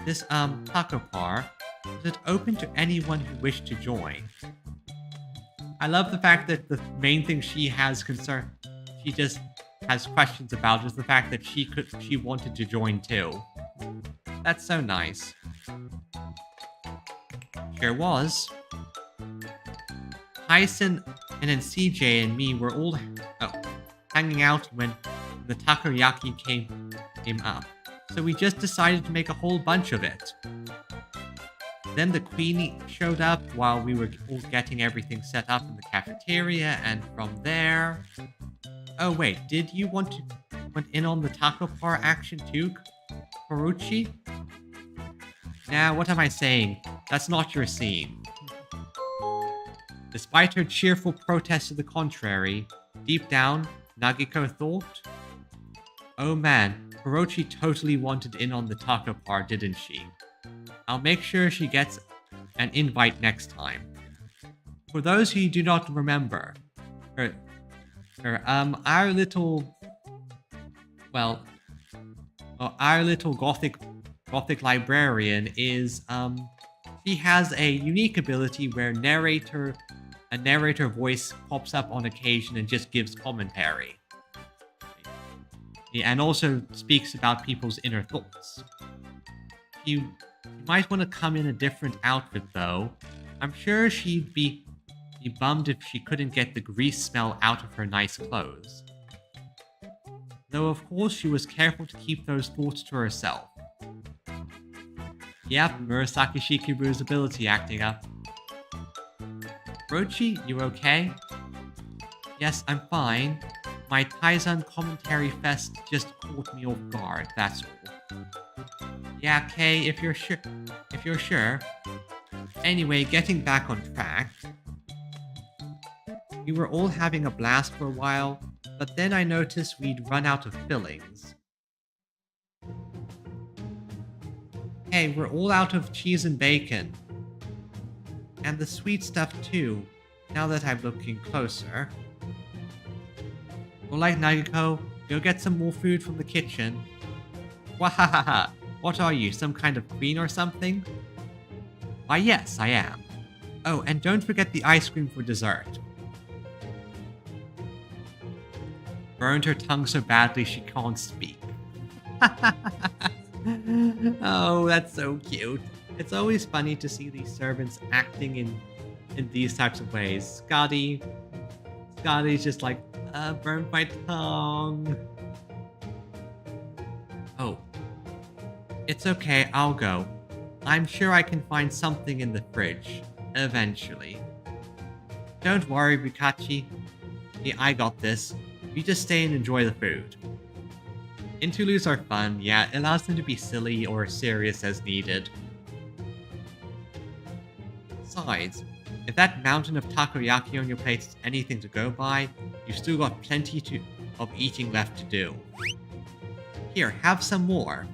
This taco bar, is it open to anyone who wished to join? I love the fact that the main thing she just has questions about is the fact that she wanted to join too. That's so nice. Sure was. Tyson and then CJ and me were all hanging out when the takoyaki came up. So we just decided to make a whole bunch of it. Then the Queenie showed up while we were all getting everything set up in the cafeteria, and from there... Oh wait, did you went in on the taco bar action too, Karuchi? Nah, what am I saying? That's not your scene. Despite her cheerful protest to the contrary, deep down, Nagiko thought, oh man, Hirochi totally wanted in on the taco bar, didn't she? I'll make sure she gets an invite next time. For those who do not remember, our little gothic librarian is she has a unique ability where a narrator voice pops up on occasion and just gives commentary. And also speaks about people's inner thoughts. You might want to come in a different outfit though. I'm sure she'd be bummed if she couldn't get the grease smell out of her nice clothes. Though of course she was careful to keep those thoughts to herself. Yep, Murasaki Shikibu's ability acting up. Rochi, you okay? Yes, I'm fine. My Taizan commentary fest just caught me off guard, that's all. Yeah, Kay, if you're sure. Anyway, getting back on track. We were all having a blast for a while, but then I noticed we'd run out of fillings. Hey, we're all out of cheese and bacon. And the sweet stuff too, now that I'm looking closer. Alright, Nagiko, go get some more food from the kitchen. Wahahaha, what are you, some kind of queen or something? Why yes, I am. Oh, and don't forget the ice cream for dessert. Burned her tongue so badly she can't speak. Oh, that's so cute. It's always funny to see these servants acting in these types of ways. Scotty's just like, burned my tongue. It's okay, I'll go. I'm sure I can find something in the fridge. Eventually. Don't worry, Bukachi. Yeah, I got this. You just stay and enjoy the food. Interludes are fun, yeah, it allows them to be silly or serious as needed. Besides, if that mountain of takoyaki on your plate is anything to go by, you've still got plenty of eating left to do. Here, have some more.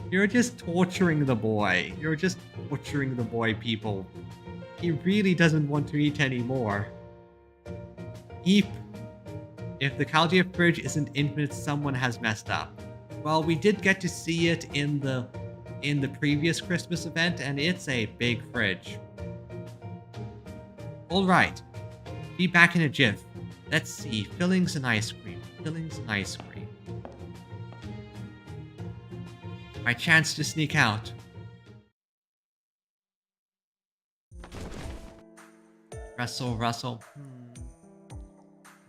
You're just torturing the boy. You're just torturing the boy, people. He really doesn't want to eat anymore. If the Chaldea fridge isn't infinite, someone has messed up. Well, we did get to see it in the previous Christmas event, and it's a big fridge. Alright, be back in a jiff. Let's see, fillings and ice cream. Fillings and ice cream. My chance to sneak out. Rustle.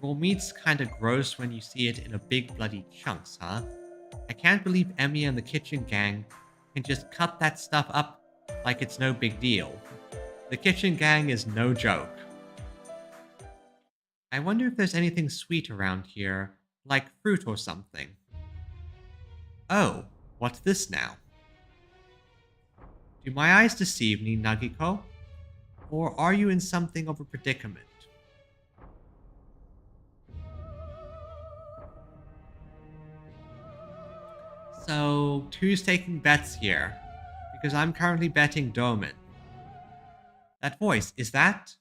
Raw meat's kinda gross when you see it in a big bloody chunks, huh? I can't believe Emmy and the kitchen gang can just cut that stuff up like it's no big deal. The kitchen gang is no joke. I wonder if there's anything sweet around here, like fruit or something. Oh, what's this now? Do my eyes deceive me, Nagiko? Or are you in something of a predicament? So, who's taking bets here? Because I'm currently betting Doman. That voice, is that?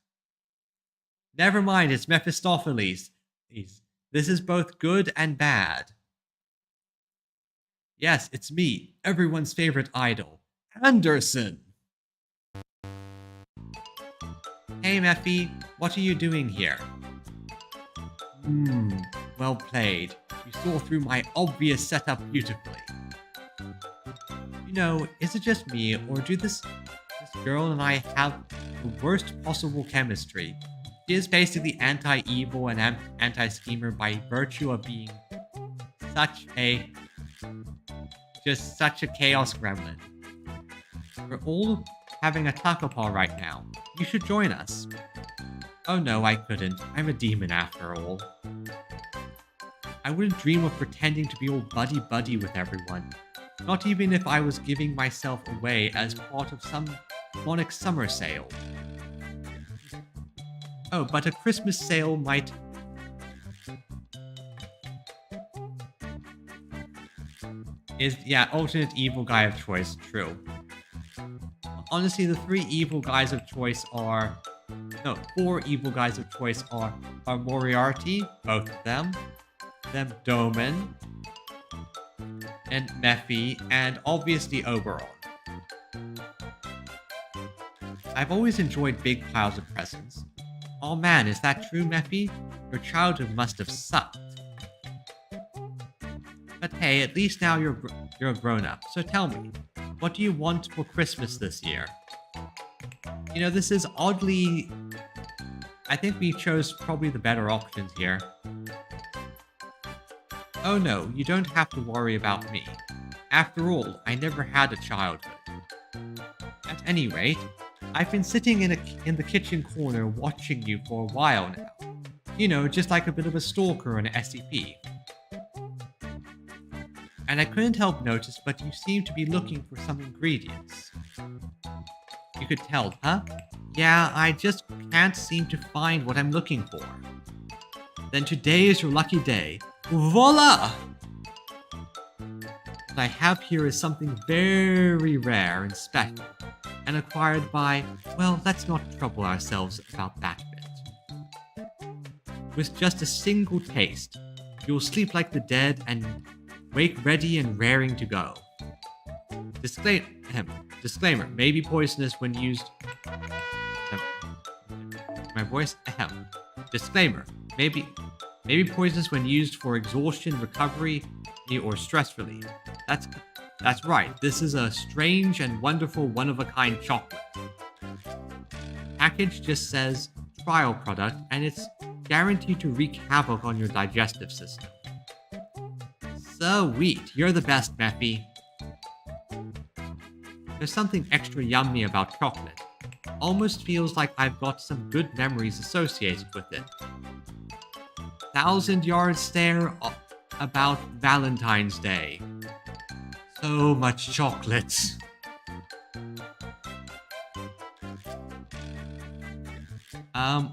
Never mind, it's Mephistopheles. This is both good and bad. Yes, it's me, everyone's favorite idol, Anderson! Hey Mephi, what are you doing here? Well played. You saw through my obvious setup beautifully. You know, is it just me, or do this girl and I have the worst possible chemistry? She is basically anti-evil and anti-schemer by virtue of being such a chaos gremlin. We're all having a taco right now. You should join us. Oh no, I couldn't. I'm a demon after all. I wouldn't dream of pretending to be all buddy-buddy with everyone. Not even if I was giving myself away as part of some demonic summer sale. Oh, but a Christmas sale might... alternate evil guy of choice, true. Honestly, the four evil guys of choice are Moriarty, both of them, Doman, and Mephi, and obviously Oberon. I've always enjoyed big piles of presents. Oh man, is that true, Mephi? Your childhood must have sucked. But hey, at least now you're a grown-up, so tell me, what do you want for Christmas this year? You know, this is oddly... I think we chose probably the better options here. Oh no, you don't have to worry about me. After all, I never had a childhood. At any rate, I've been sitting in the kitchen corner watching you for a while now. You know, just like a bit of a stalker on an SCP. And I couldn't help notice, but you seem to be looking for some ingredients. You could tell, huh? Yeah, I just can't seem to find what I'm looking for. Then today is your lucky day. Voila! What I have here is something very rare and special, and acquired by, well, let's not trouble ourselves about that bit. With just a single taste, you'll sleep like the dead and wake ready and raring to go. Disclaimer, may be poisonous when used... My voice? Disclaimer, may be poisonous when used for exhaustion, recovery, or stress relief. That's right, this is a strange and wonderful one-of-a-kind chocolate. Package just says trial product, and it's guaranteed to wreak havoc on your digestive system. Sweet, you're the best, Mephi. There's something extra yummy about chocolate. Almost feels like I've got some good memories associated with it. 1,000-yard stare about Valentine's Day. So much chocolate.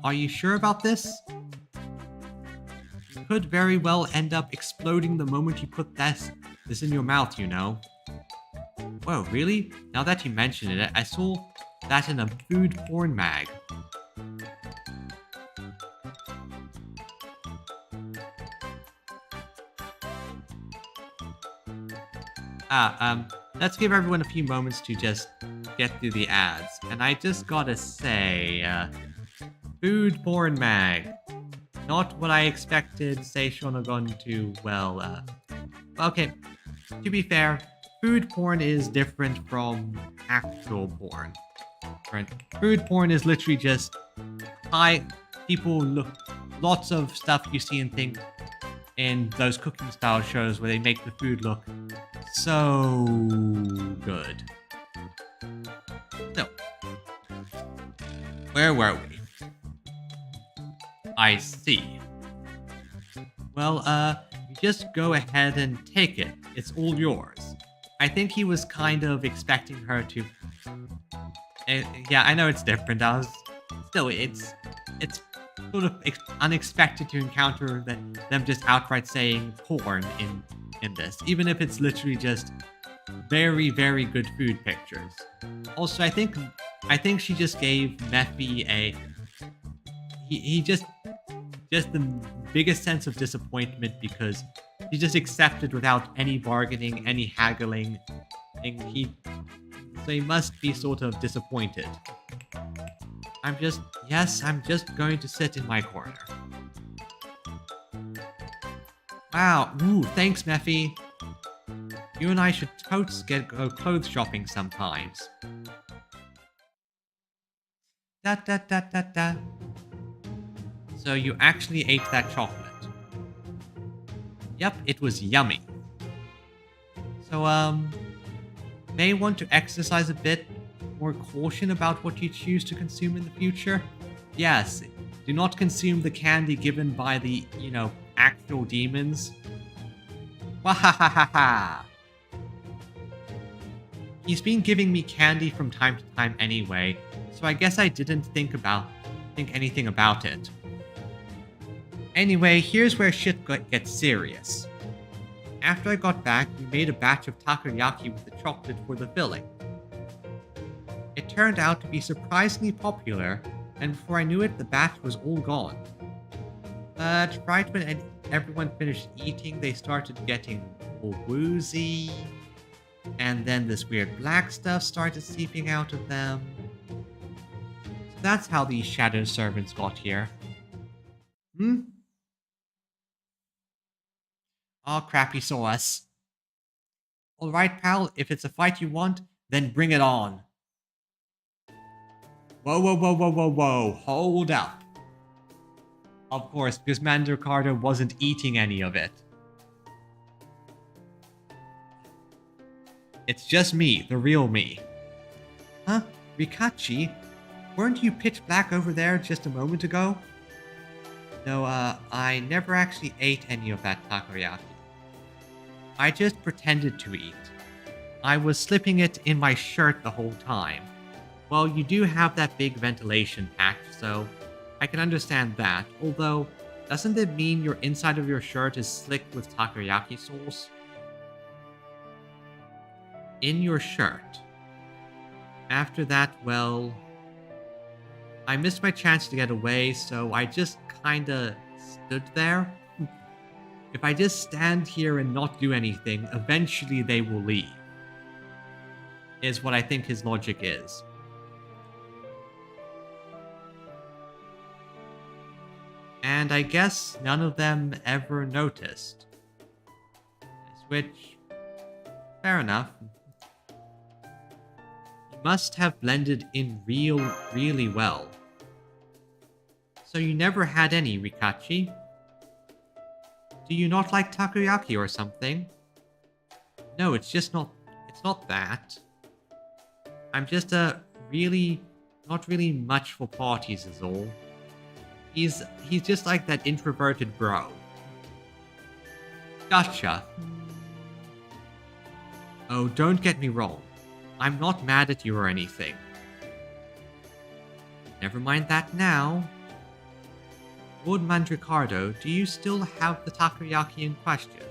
Are you sure about this? You could very well end up exploding the moment you put this in your mouth, you know. Whoa, really? Now that you mention it, I saw that in a food porn mag. Let's give everyone a few moments to just get through the ads. And I just gotta say, food porn mag. Not what I expected Seishonagon to, well, okay. To be fair, food porn is different from actual porn. Right? Food porn is literally just people look, lots of stuff you see and think in those cooking style shows where they make the food look so good. So, where were we? I see. Well, you just go ahead and take it. It's all yours. I think he was kind of expecting her to... yeah, I know it's different. It's sort of unexpected to encounter them just outright saying porn in this, even if it's literally just very, very good food pictures. Also, I think she just gave Mephi he just the biggest sense of disappointment because he just accepted without any bargaining, any haggling, and so he must be sort of disappointed. I'm just going to sit in my corner. Wow, ooh, thanks, Mephi. You and I should totes go clothes shopping sometimes. Da da da da da. So you actually ate that chocolate. Yep, it was yummy. So, may want to exercise a bit more caution about what you choose to consume in the future. Yes, do not consume the candy given by the, actual demons. Wahahaha. He's been giving me candy from time to time anyway, so I guess I didn't think anything about it. Anyway, here's where shit gets serious. After I got back, we made a batch of takoyaki with the chocolate for the filling. It turned out to be surprisingly popular, and before I knew it, the batch was all gone. But right when everyone finished eating, they started getting all woozy, and then this weird black stuff started seeping out of them. So that's how these shadow servants got here. Oh crap, he saw us. Alright, pal, if it's a fight you want, then bring it on. Whoa, hold up. Of course, because Mandricardo wasn't eating any of it. It's just me, the real me. Huh? Rikachi? Weren't you pitch black over there just a moment ago? No, I never actually ate any of that takoyaki. I just pretended to eat. I was slipping it in my shirt the whole time. Well, you do have that big ventilation patch, so I can understand that, although, doesn't it mean your inside of your shirt is slicked with takoyaki sauce? In your shirt. After that, well, I missed my chance to get away, so I just kinda stood there. If I just stand here and not do anything, eventually they will leave. Is what I think his logic is. And I guess none of them ever noticed. Which, fair enough. You must have blended in really well. So you never had any, Rikachi? Do you not like takoyaki or something? No, it's not that. I'm just not really much for parties is all. He's just like that introverted bro. Gotcha. Oh, don't get me wrong. I'm not mad at you or anything. Never mind that now. Lord Mandricardo, do you still have the takoyaki in question?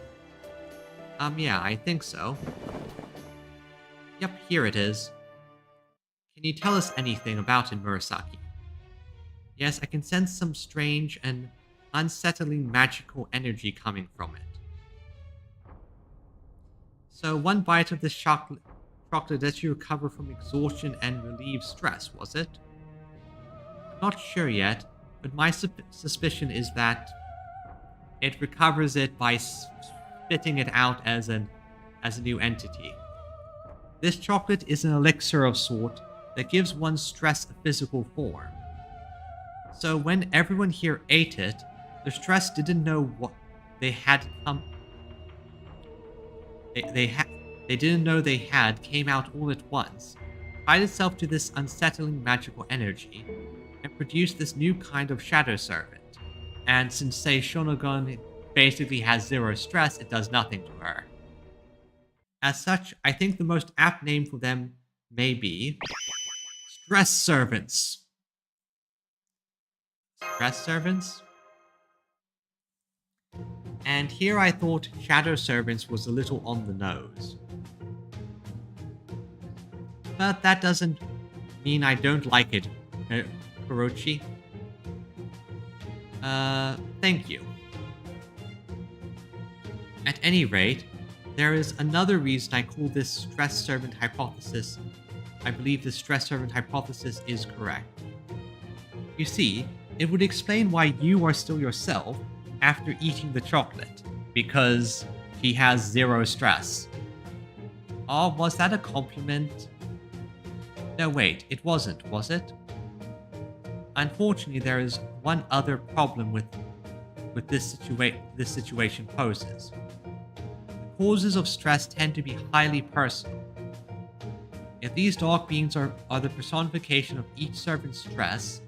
Yeah, I think so. Yep, here it is. Can you tell us anything about it, Murasaki? Yes, I can sense some strange and unsettling magical energy coming from it. So one bite of this chocolate lets you recover from exhaustion and relieve stress, was it? I'm not sure yet, but my suspicion is that it recovers it by spitting it out as a new entity. This chocolate is an elixir of sort that gives one's stress a physical form. So when everyone here ate it, the stress didn't know what they had come. They didn't know they had came out all at once, tied itself to this unsettling magical energy, and produced this new kind of shadow servant. And since Sei Shonogon basically has zero stress, it does nothing to her. As such, I think the most apt name for them may be Stress Servants. Stress Servants? And here I thought Shadow Servants was a little on the nose. But that doesn't mean I don't like it, Kurochi. Thank you. At any rate, there is another reason I call this stress servant hypothesis. I believe the stress servant hypothesis is correct. You see, it would explain why you are still yourself after eating the chocolate, because he has zero stress. Oh, was that a compliment? No, wait, it wasn't, was it? Unfortunately, there is one other problem with this situation poses. The causes of stress tend to be highly personal. If these dark beings are the personification of each servant's stress,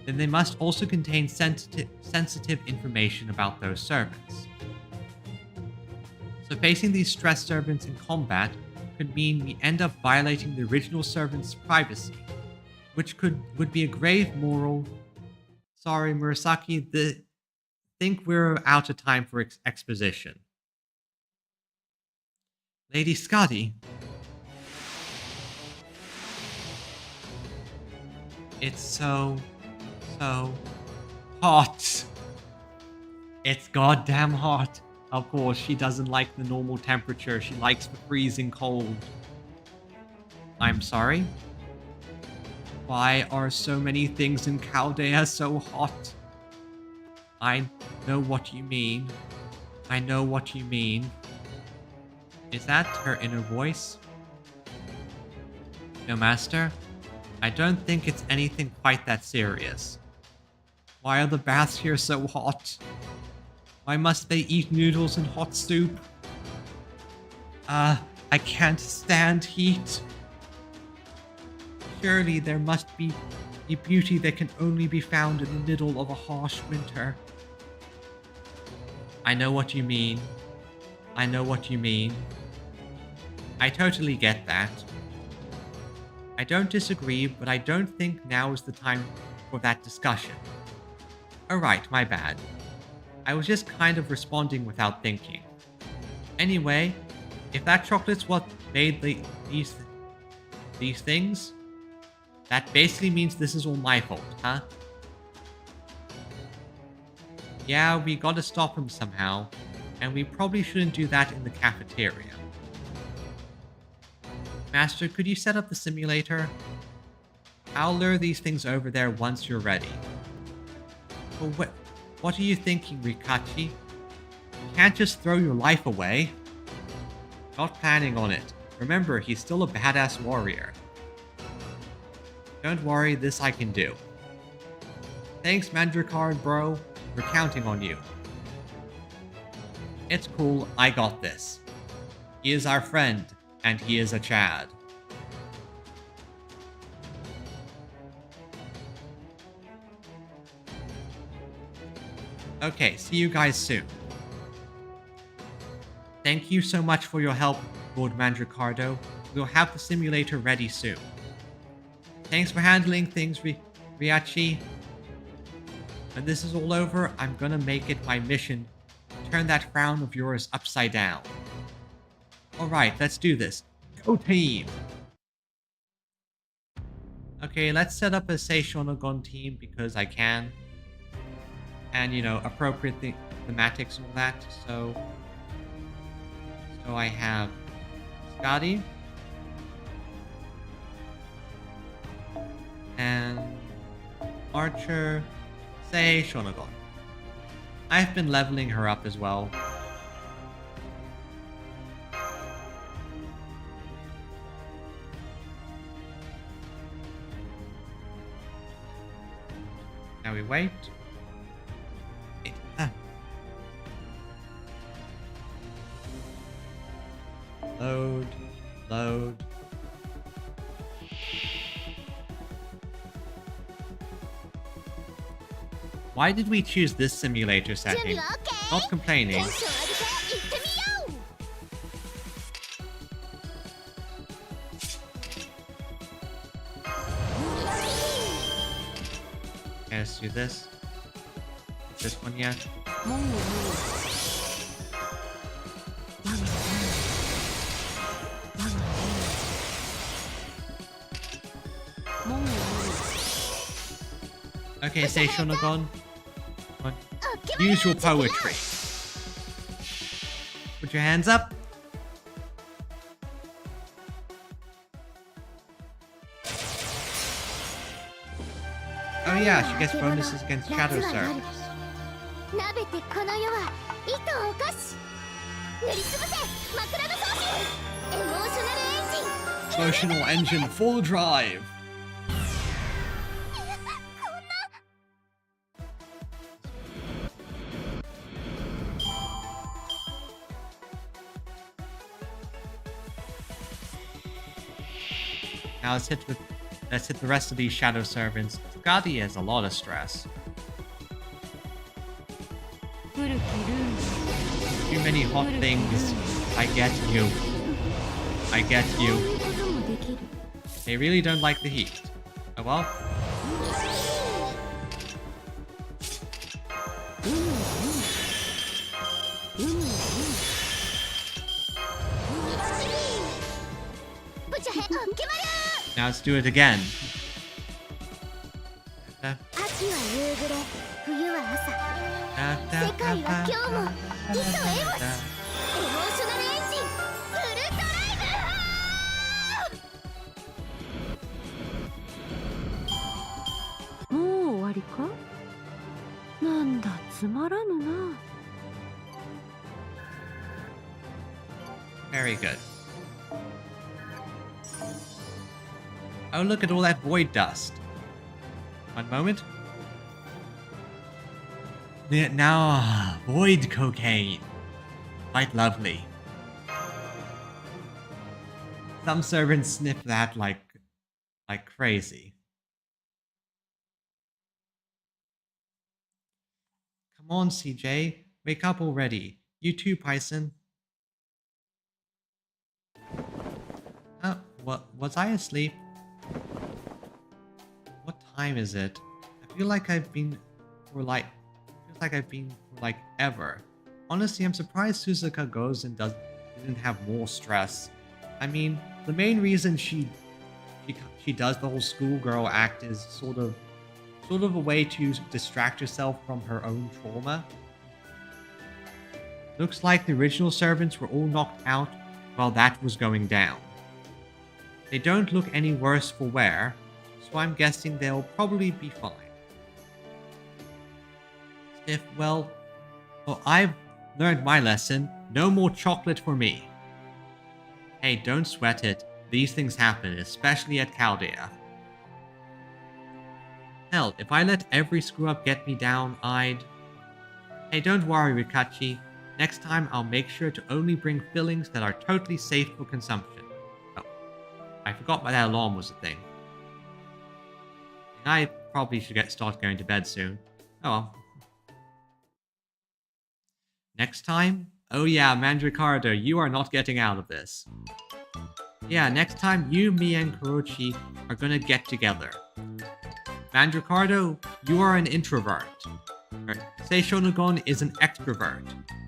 then they must also contain sensitive information about those servants. So facing these stress servants in combat could mean we end up violating the original servant's privacy, which would be a grave moral. Sorry, Murasaki, think we're out of time for exposition. Lady Scotty. It's so hot. It's goddamn hot. Of course, she doesn't like the normal temperature. She likes the freezing cold. I'm sorry? Why are so many things in Chaldea so hot? I know what you mean. I know what you mean. Is that her inner voice? No, Master. I don't think it's anything quite that serious. Why are the baths here so hot? Why must they eat noodles and hot soup? I can't stand heat. Surely there must be a beauty that can only be found in the middle of a harsh winter. I know what you mean. I know what you mean. I totally get that. I don't disagree, but I don't think now is the time for that discussion. Alright, my bad. I was just kind of responding without thinking. Anyway, if that chocolate's what made these things, that basically means this is all my fault, huh? Yeah, we gotta stop him somehow, and we probably shouldn't do that in the cafeteria. Master, could you set up the simulator? I'll lure these things over there once you're ready. But what are you thinking, Rikachi? You can't just throw your life away. Not planning on it. Remember, he's still a badass warrior. Don't worry, this I can do. Thanks, Mandrakard, bro. We're counting on you. It's cool, I got this. He is our friend, and he is a Chad. Okay, see you guys soon. Thank you so much for your help, Lord Mandricardo. We'll have the simulator ready soon. Thanks for handling things, Riachi. When this is all over, I'm gonna make it my mission to turn that frown of yours upside down. Alright, let's do this. Go team! Okay, let's set up a Seishonogon team because I can. And, you know, appropriate thematics and all that. So I have Scotty. And Archer, Seishonogon. I've been leveling her up as well. Now we wait. Load. Load. Why did we choose this simulator setting? Not complaining. Okay, let's do this. This one yet? Okay, Seishonogon. Use your poetry. Put your hands up. Oh yeah, she gets bonuses against Shadow Servers. Emotional engine full drive. Now let's hit the rest of these Shadow Servants. Scotty has a lot of stress. Too many hot things. I get you. I get you. They really don't like the heat. Oh well. Now let's do it again. Very good. Oh, look at all that void dust. One moment. Now, void cocaine. Quite lovely. Some servants sniff that like crazy. Come on, CJ. Wake up already. You too, Python. Oh, was I asleep? What time is it? I feel like I've been for like ever. Honestly, I'm surprised Suzuka goes and didn't have more stress. I mean, the main reason she does the whole schoolgirl act is sort of a way to distract herself from her own trauma. Looks like the original servants were all knocked out while that was going down. They don't look any worse for wear, so I'm guessing they'll probably be fine. If, well, I've learned my lesson. No more chocolate for me. Hey, don't sweat it. These things happen, especially at Chaldea. Hell, if I let every screw-up get me down, I'd... Hey, don't worry, Rikachi. Next time, I'll make sure to only bring fillings that are totally safe for consumption. Oh, I forgot that alarm was a thing. I probably should start going to bed soon. Oh well. Next time? Oh yeah, Mandricardo, you are not getting out of this. Yeah, next time you, me, and Kurochi are gonna get together. Mandricardo, you are an introvert. Seishonagon is an extrovert.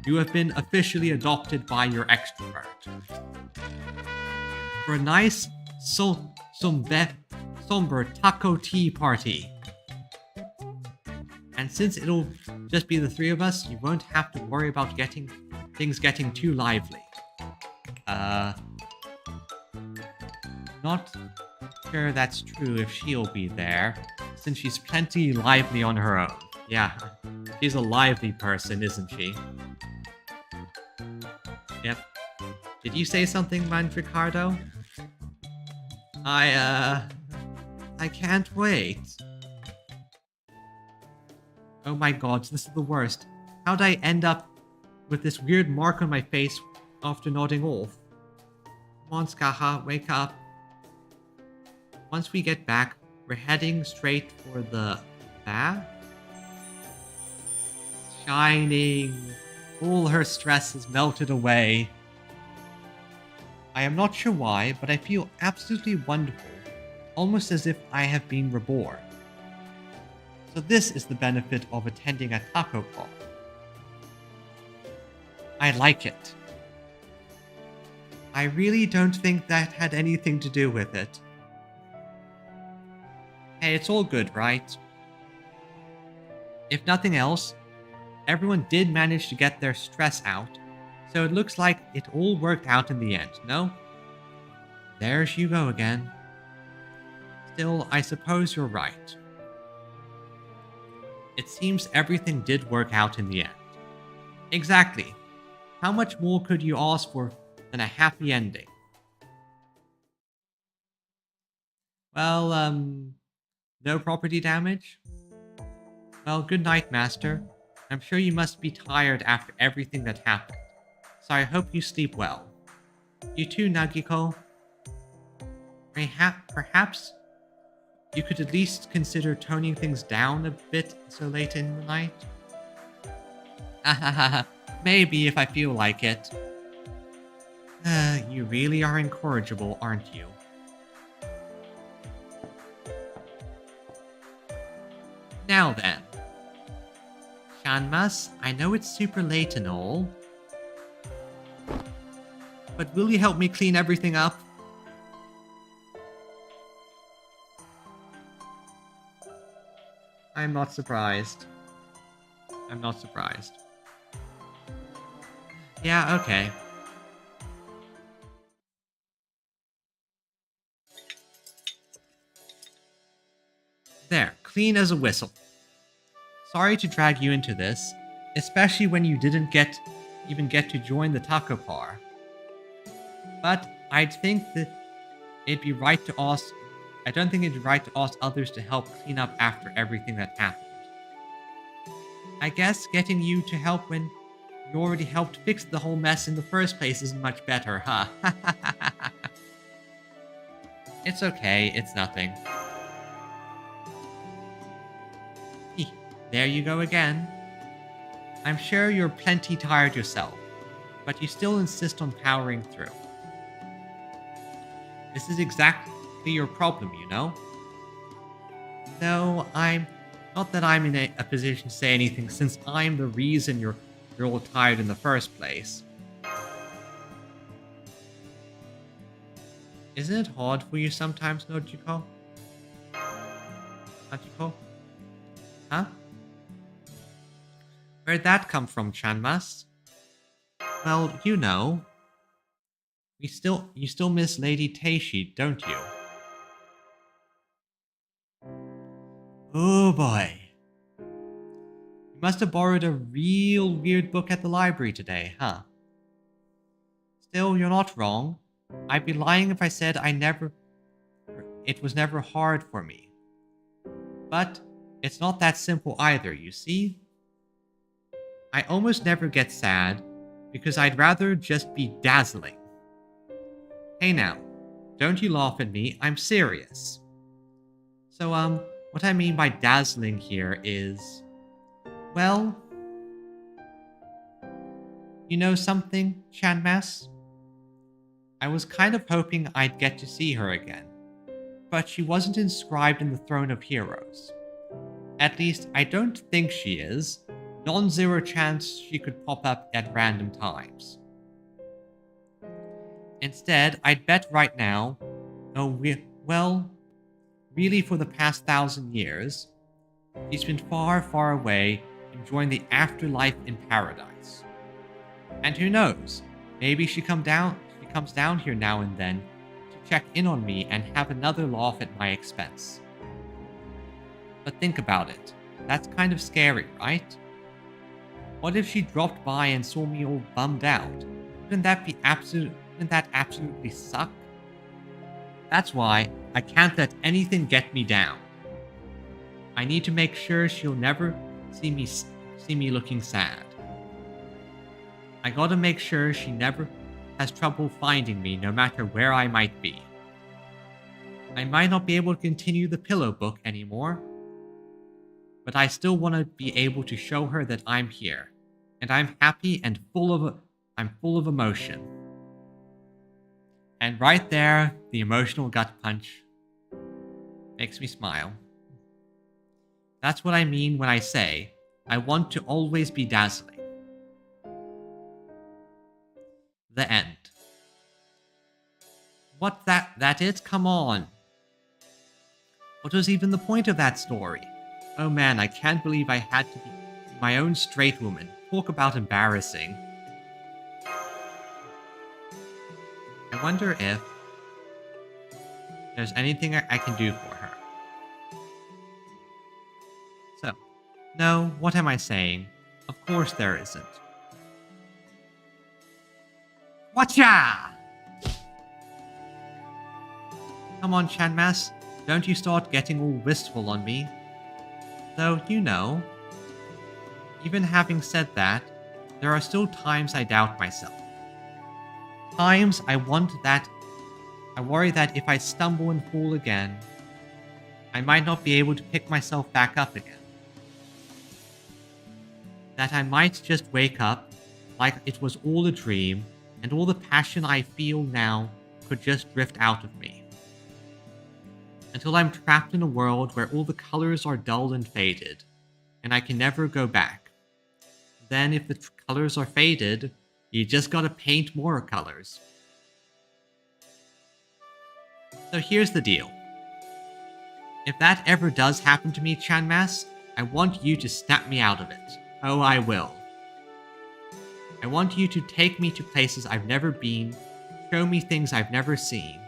You have been officially adopted by your extrovert. For a nice, somber taco tea party. And since it'll just be the three of us, you won't have to worry about things getting too lively. Not sure that's true if she'll be there, since she's plenty lively on her own. Yeah, she's a lively person, isn't she? Yep. Did you say something, Mandricardo? I can't wait. Oh my god, this is the worst. How'd I end up with this weird mark on my face after nodding off? Come on, Skaha, wake up. Once we get back, we're heading straight for the bath? Shining. All her stress has melted away. I am not sure why, but I feel absolutely wonderful. Almost as if I have been reborn. So this is the benefit of attending a taco call. I like it. I really don't think that had anything to do with it. Hey, it's all good, right? If nothing else, everyone did manage to get their stress out, so it looks like it all worked out in the end, no? There you go again. Still, I suppose you're right. It seems everything did work out in the end. Exactly. How much more could you ask for than a happy ending? Well, no property damage? Well, good night, Master. I'm sure you must be tired after everything that happened, so I hope you sleep well. You too, Nagiko. Perhaps you could at least consider toning things down a bit so late in the night? Maybe if I feel like it. You really are incorrigible, aren't you? Now then. Shanmas, I know it's super late and all, but will you help me clean everything up? I'm not surprised. I'm not surprised. Yeah, okay. There, clean as a whistle. Sorry to drag you into this, especially when you didn't even get to join the taco bar. But I'd think that it'd be right to ask. I don't think it'd be right to ask others to help clean up after everything that happened. I guess getting you to help when you already helped fix the whole mess in the first place isn't much better, huh? It's okay, it's nothing. There you go again. I'm sure you're plenty tired yourself, but you still insist on powering through. This is exactly your problem, you know? Though not that I'm in a position to say anything, since I'm the reason you're all tired in the first place. Isn't it hard for you sometimes, Nojiko? Nojiko? Huh? Where'd that come from, Chanmas? Well, you know. You still miss Lady Teishi, don't you? Oh boy. You must have borrowed a real weird book at the library today, huh? Still, you're not wrong. I'd be lying if I said it was never hard for me. But it's not that simple either, you see? I almost never get sad, because I'd rather just be dazzling. Hey now, don't you laugh at me, I'm serious. So, what I mean by dazzling here is... well... You know something, Chanmas? I was kind of hoping I'd get to see her again, but she wasn't inscribed in the Throne of Heroes. At least, I don't think she is. Non-zero chance she could pop up at random times. Instead, I'd bet right now, really for the past 1,000 years, she's been far, far away enjoying the afterlife in paradise. And who knows, maybe she comes down here now and then to check in on me and have another laugh at my expense. But think about it, that's kind of scary, right? What if she dropped by and saw me all bummed out? Wouldn't that absolutely suck? That's why I can't let anything get me down. I need to make sure she'll never see me looking sad. I gotta make sure she never has trouble finding me no matter where I might be. I might not be able to continue the pillow book anymore, but I still want to be able to show her that I'm here, and I'm happy and full of emotion. And right there, the emotional gut punch makes me smile. That's what I mean when I say I want to always be dazzling. The end. What, that it? Come on. What was even the point of that story? Oh man, I can't believe I had to be my own straight woman. Talk about embarrassing. I wonder if there's anything I can do for her. So, no, what am I saying? Of course there isn't. Watcha! Come on, Chanmas, don't you start getting all wistful on me. Though, you know, even having said that, there are still times I doubt myself. Times I worry that if I stumble and fall again, I might not be able to pick myself back up again. That I might just wake up like it was all a dream, and all the passion I feel now could just drift out of me. Until I'm trapped in a world where all the colors are dull and faded, and I can never go back. Then if the colors are faded, you just gotta paint more colors. So here's the deal. If that ever does happen to me, Chanmas, I want you to snap me out of it. Oh, I will. I want you to take me to places I've never been, show me things I've never seen,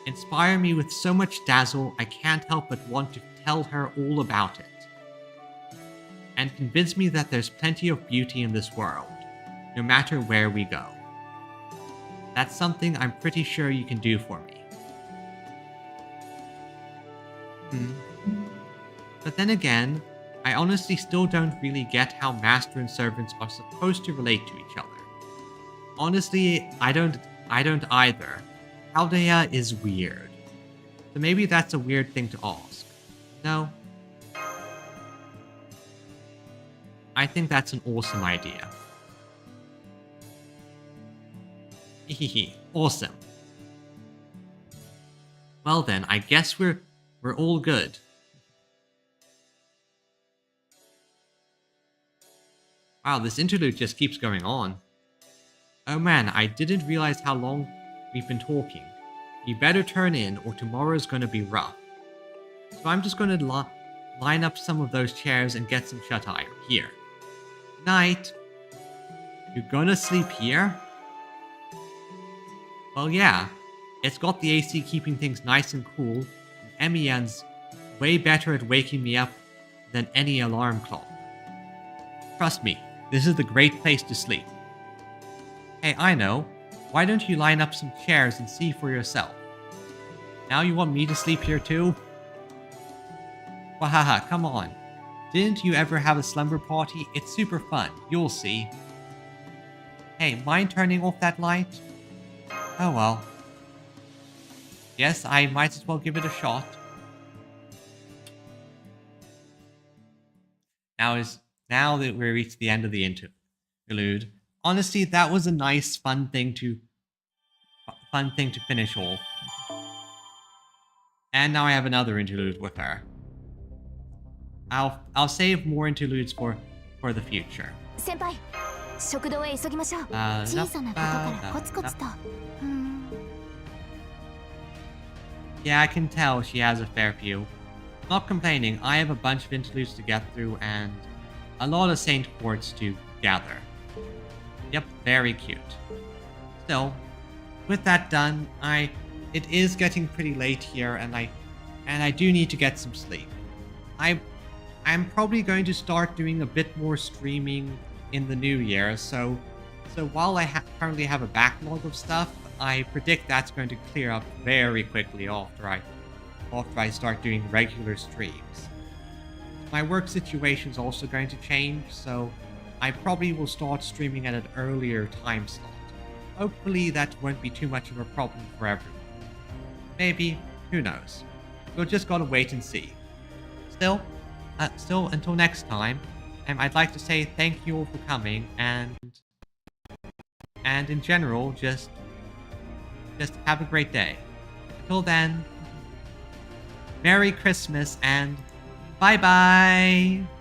inspire me with so much dazzle I can't help but want to tell her all about it, and convince me that there's plenty of beauty in this world, no matter where we go. That's something I'm pretty sure you can do for me. But then again, I honestly still don't really get how master and servants are supposed to relate to each other. Honestly, I don't either. Paldea is weird. So maybe that's a weird thing to ask. No? I think that's an awesome idea. Hehehe, awesome. Well then, I guess we're all good. Wow, this interlude just keeps going on. Oh man, I didn't realize how long we've been talking. You better turn in or tomorrow's gonna be rough. So I'm just gonna line up some of those chairs and get some shut-eye here. Night. You're gonna sleep here? Well yeah, it's got the AC keeping things nice and cool, and Emiyan's way better at waking me up than any alarm clock. Trust me, this is the great place to sleep. Hey, I know. Why don't you line up some chairs and see for yourself? Now you want me to sleep here too? Wahaha, come on. Didn't you ever have a slumber party? It's super fun, you'll see. Hey, mind turning off that light? Oh well. Yes, I might as well give it a shot. Now that we reached the end of the interlude, honestly, that was a nice, fun thing to finish off. And now I have another interlude with her. I'll save more interludes for the future. 先輩、食堂へ急ぎましょう。 Uh, 小さなことからコツコツと。Yeah, I can tell she has a fair few. Not complaining, I have a bunch of interludes to get through and a lot of Saint Quartz to gather. Yep, very cute. Still, with that done, it is getting pretty late here and I do need to get some sleep. I'm probably going to start doing a bit more streaming in the new year, so while I currently have a backlog of stuff, I predict that's going to clear up very quickly after I start doing regular streams. My work situation is also going to change, so I probably will start streaming at an earlier time slot. Hopefully that won't be too much of a problem for everyone. Maybe, who knows. We'll just gotta wait and see. Still, until next time, I'd like to say thank you all for coming, and in general, just have a great day. Until then, Merry Christmas and bye-bye!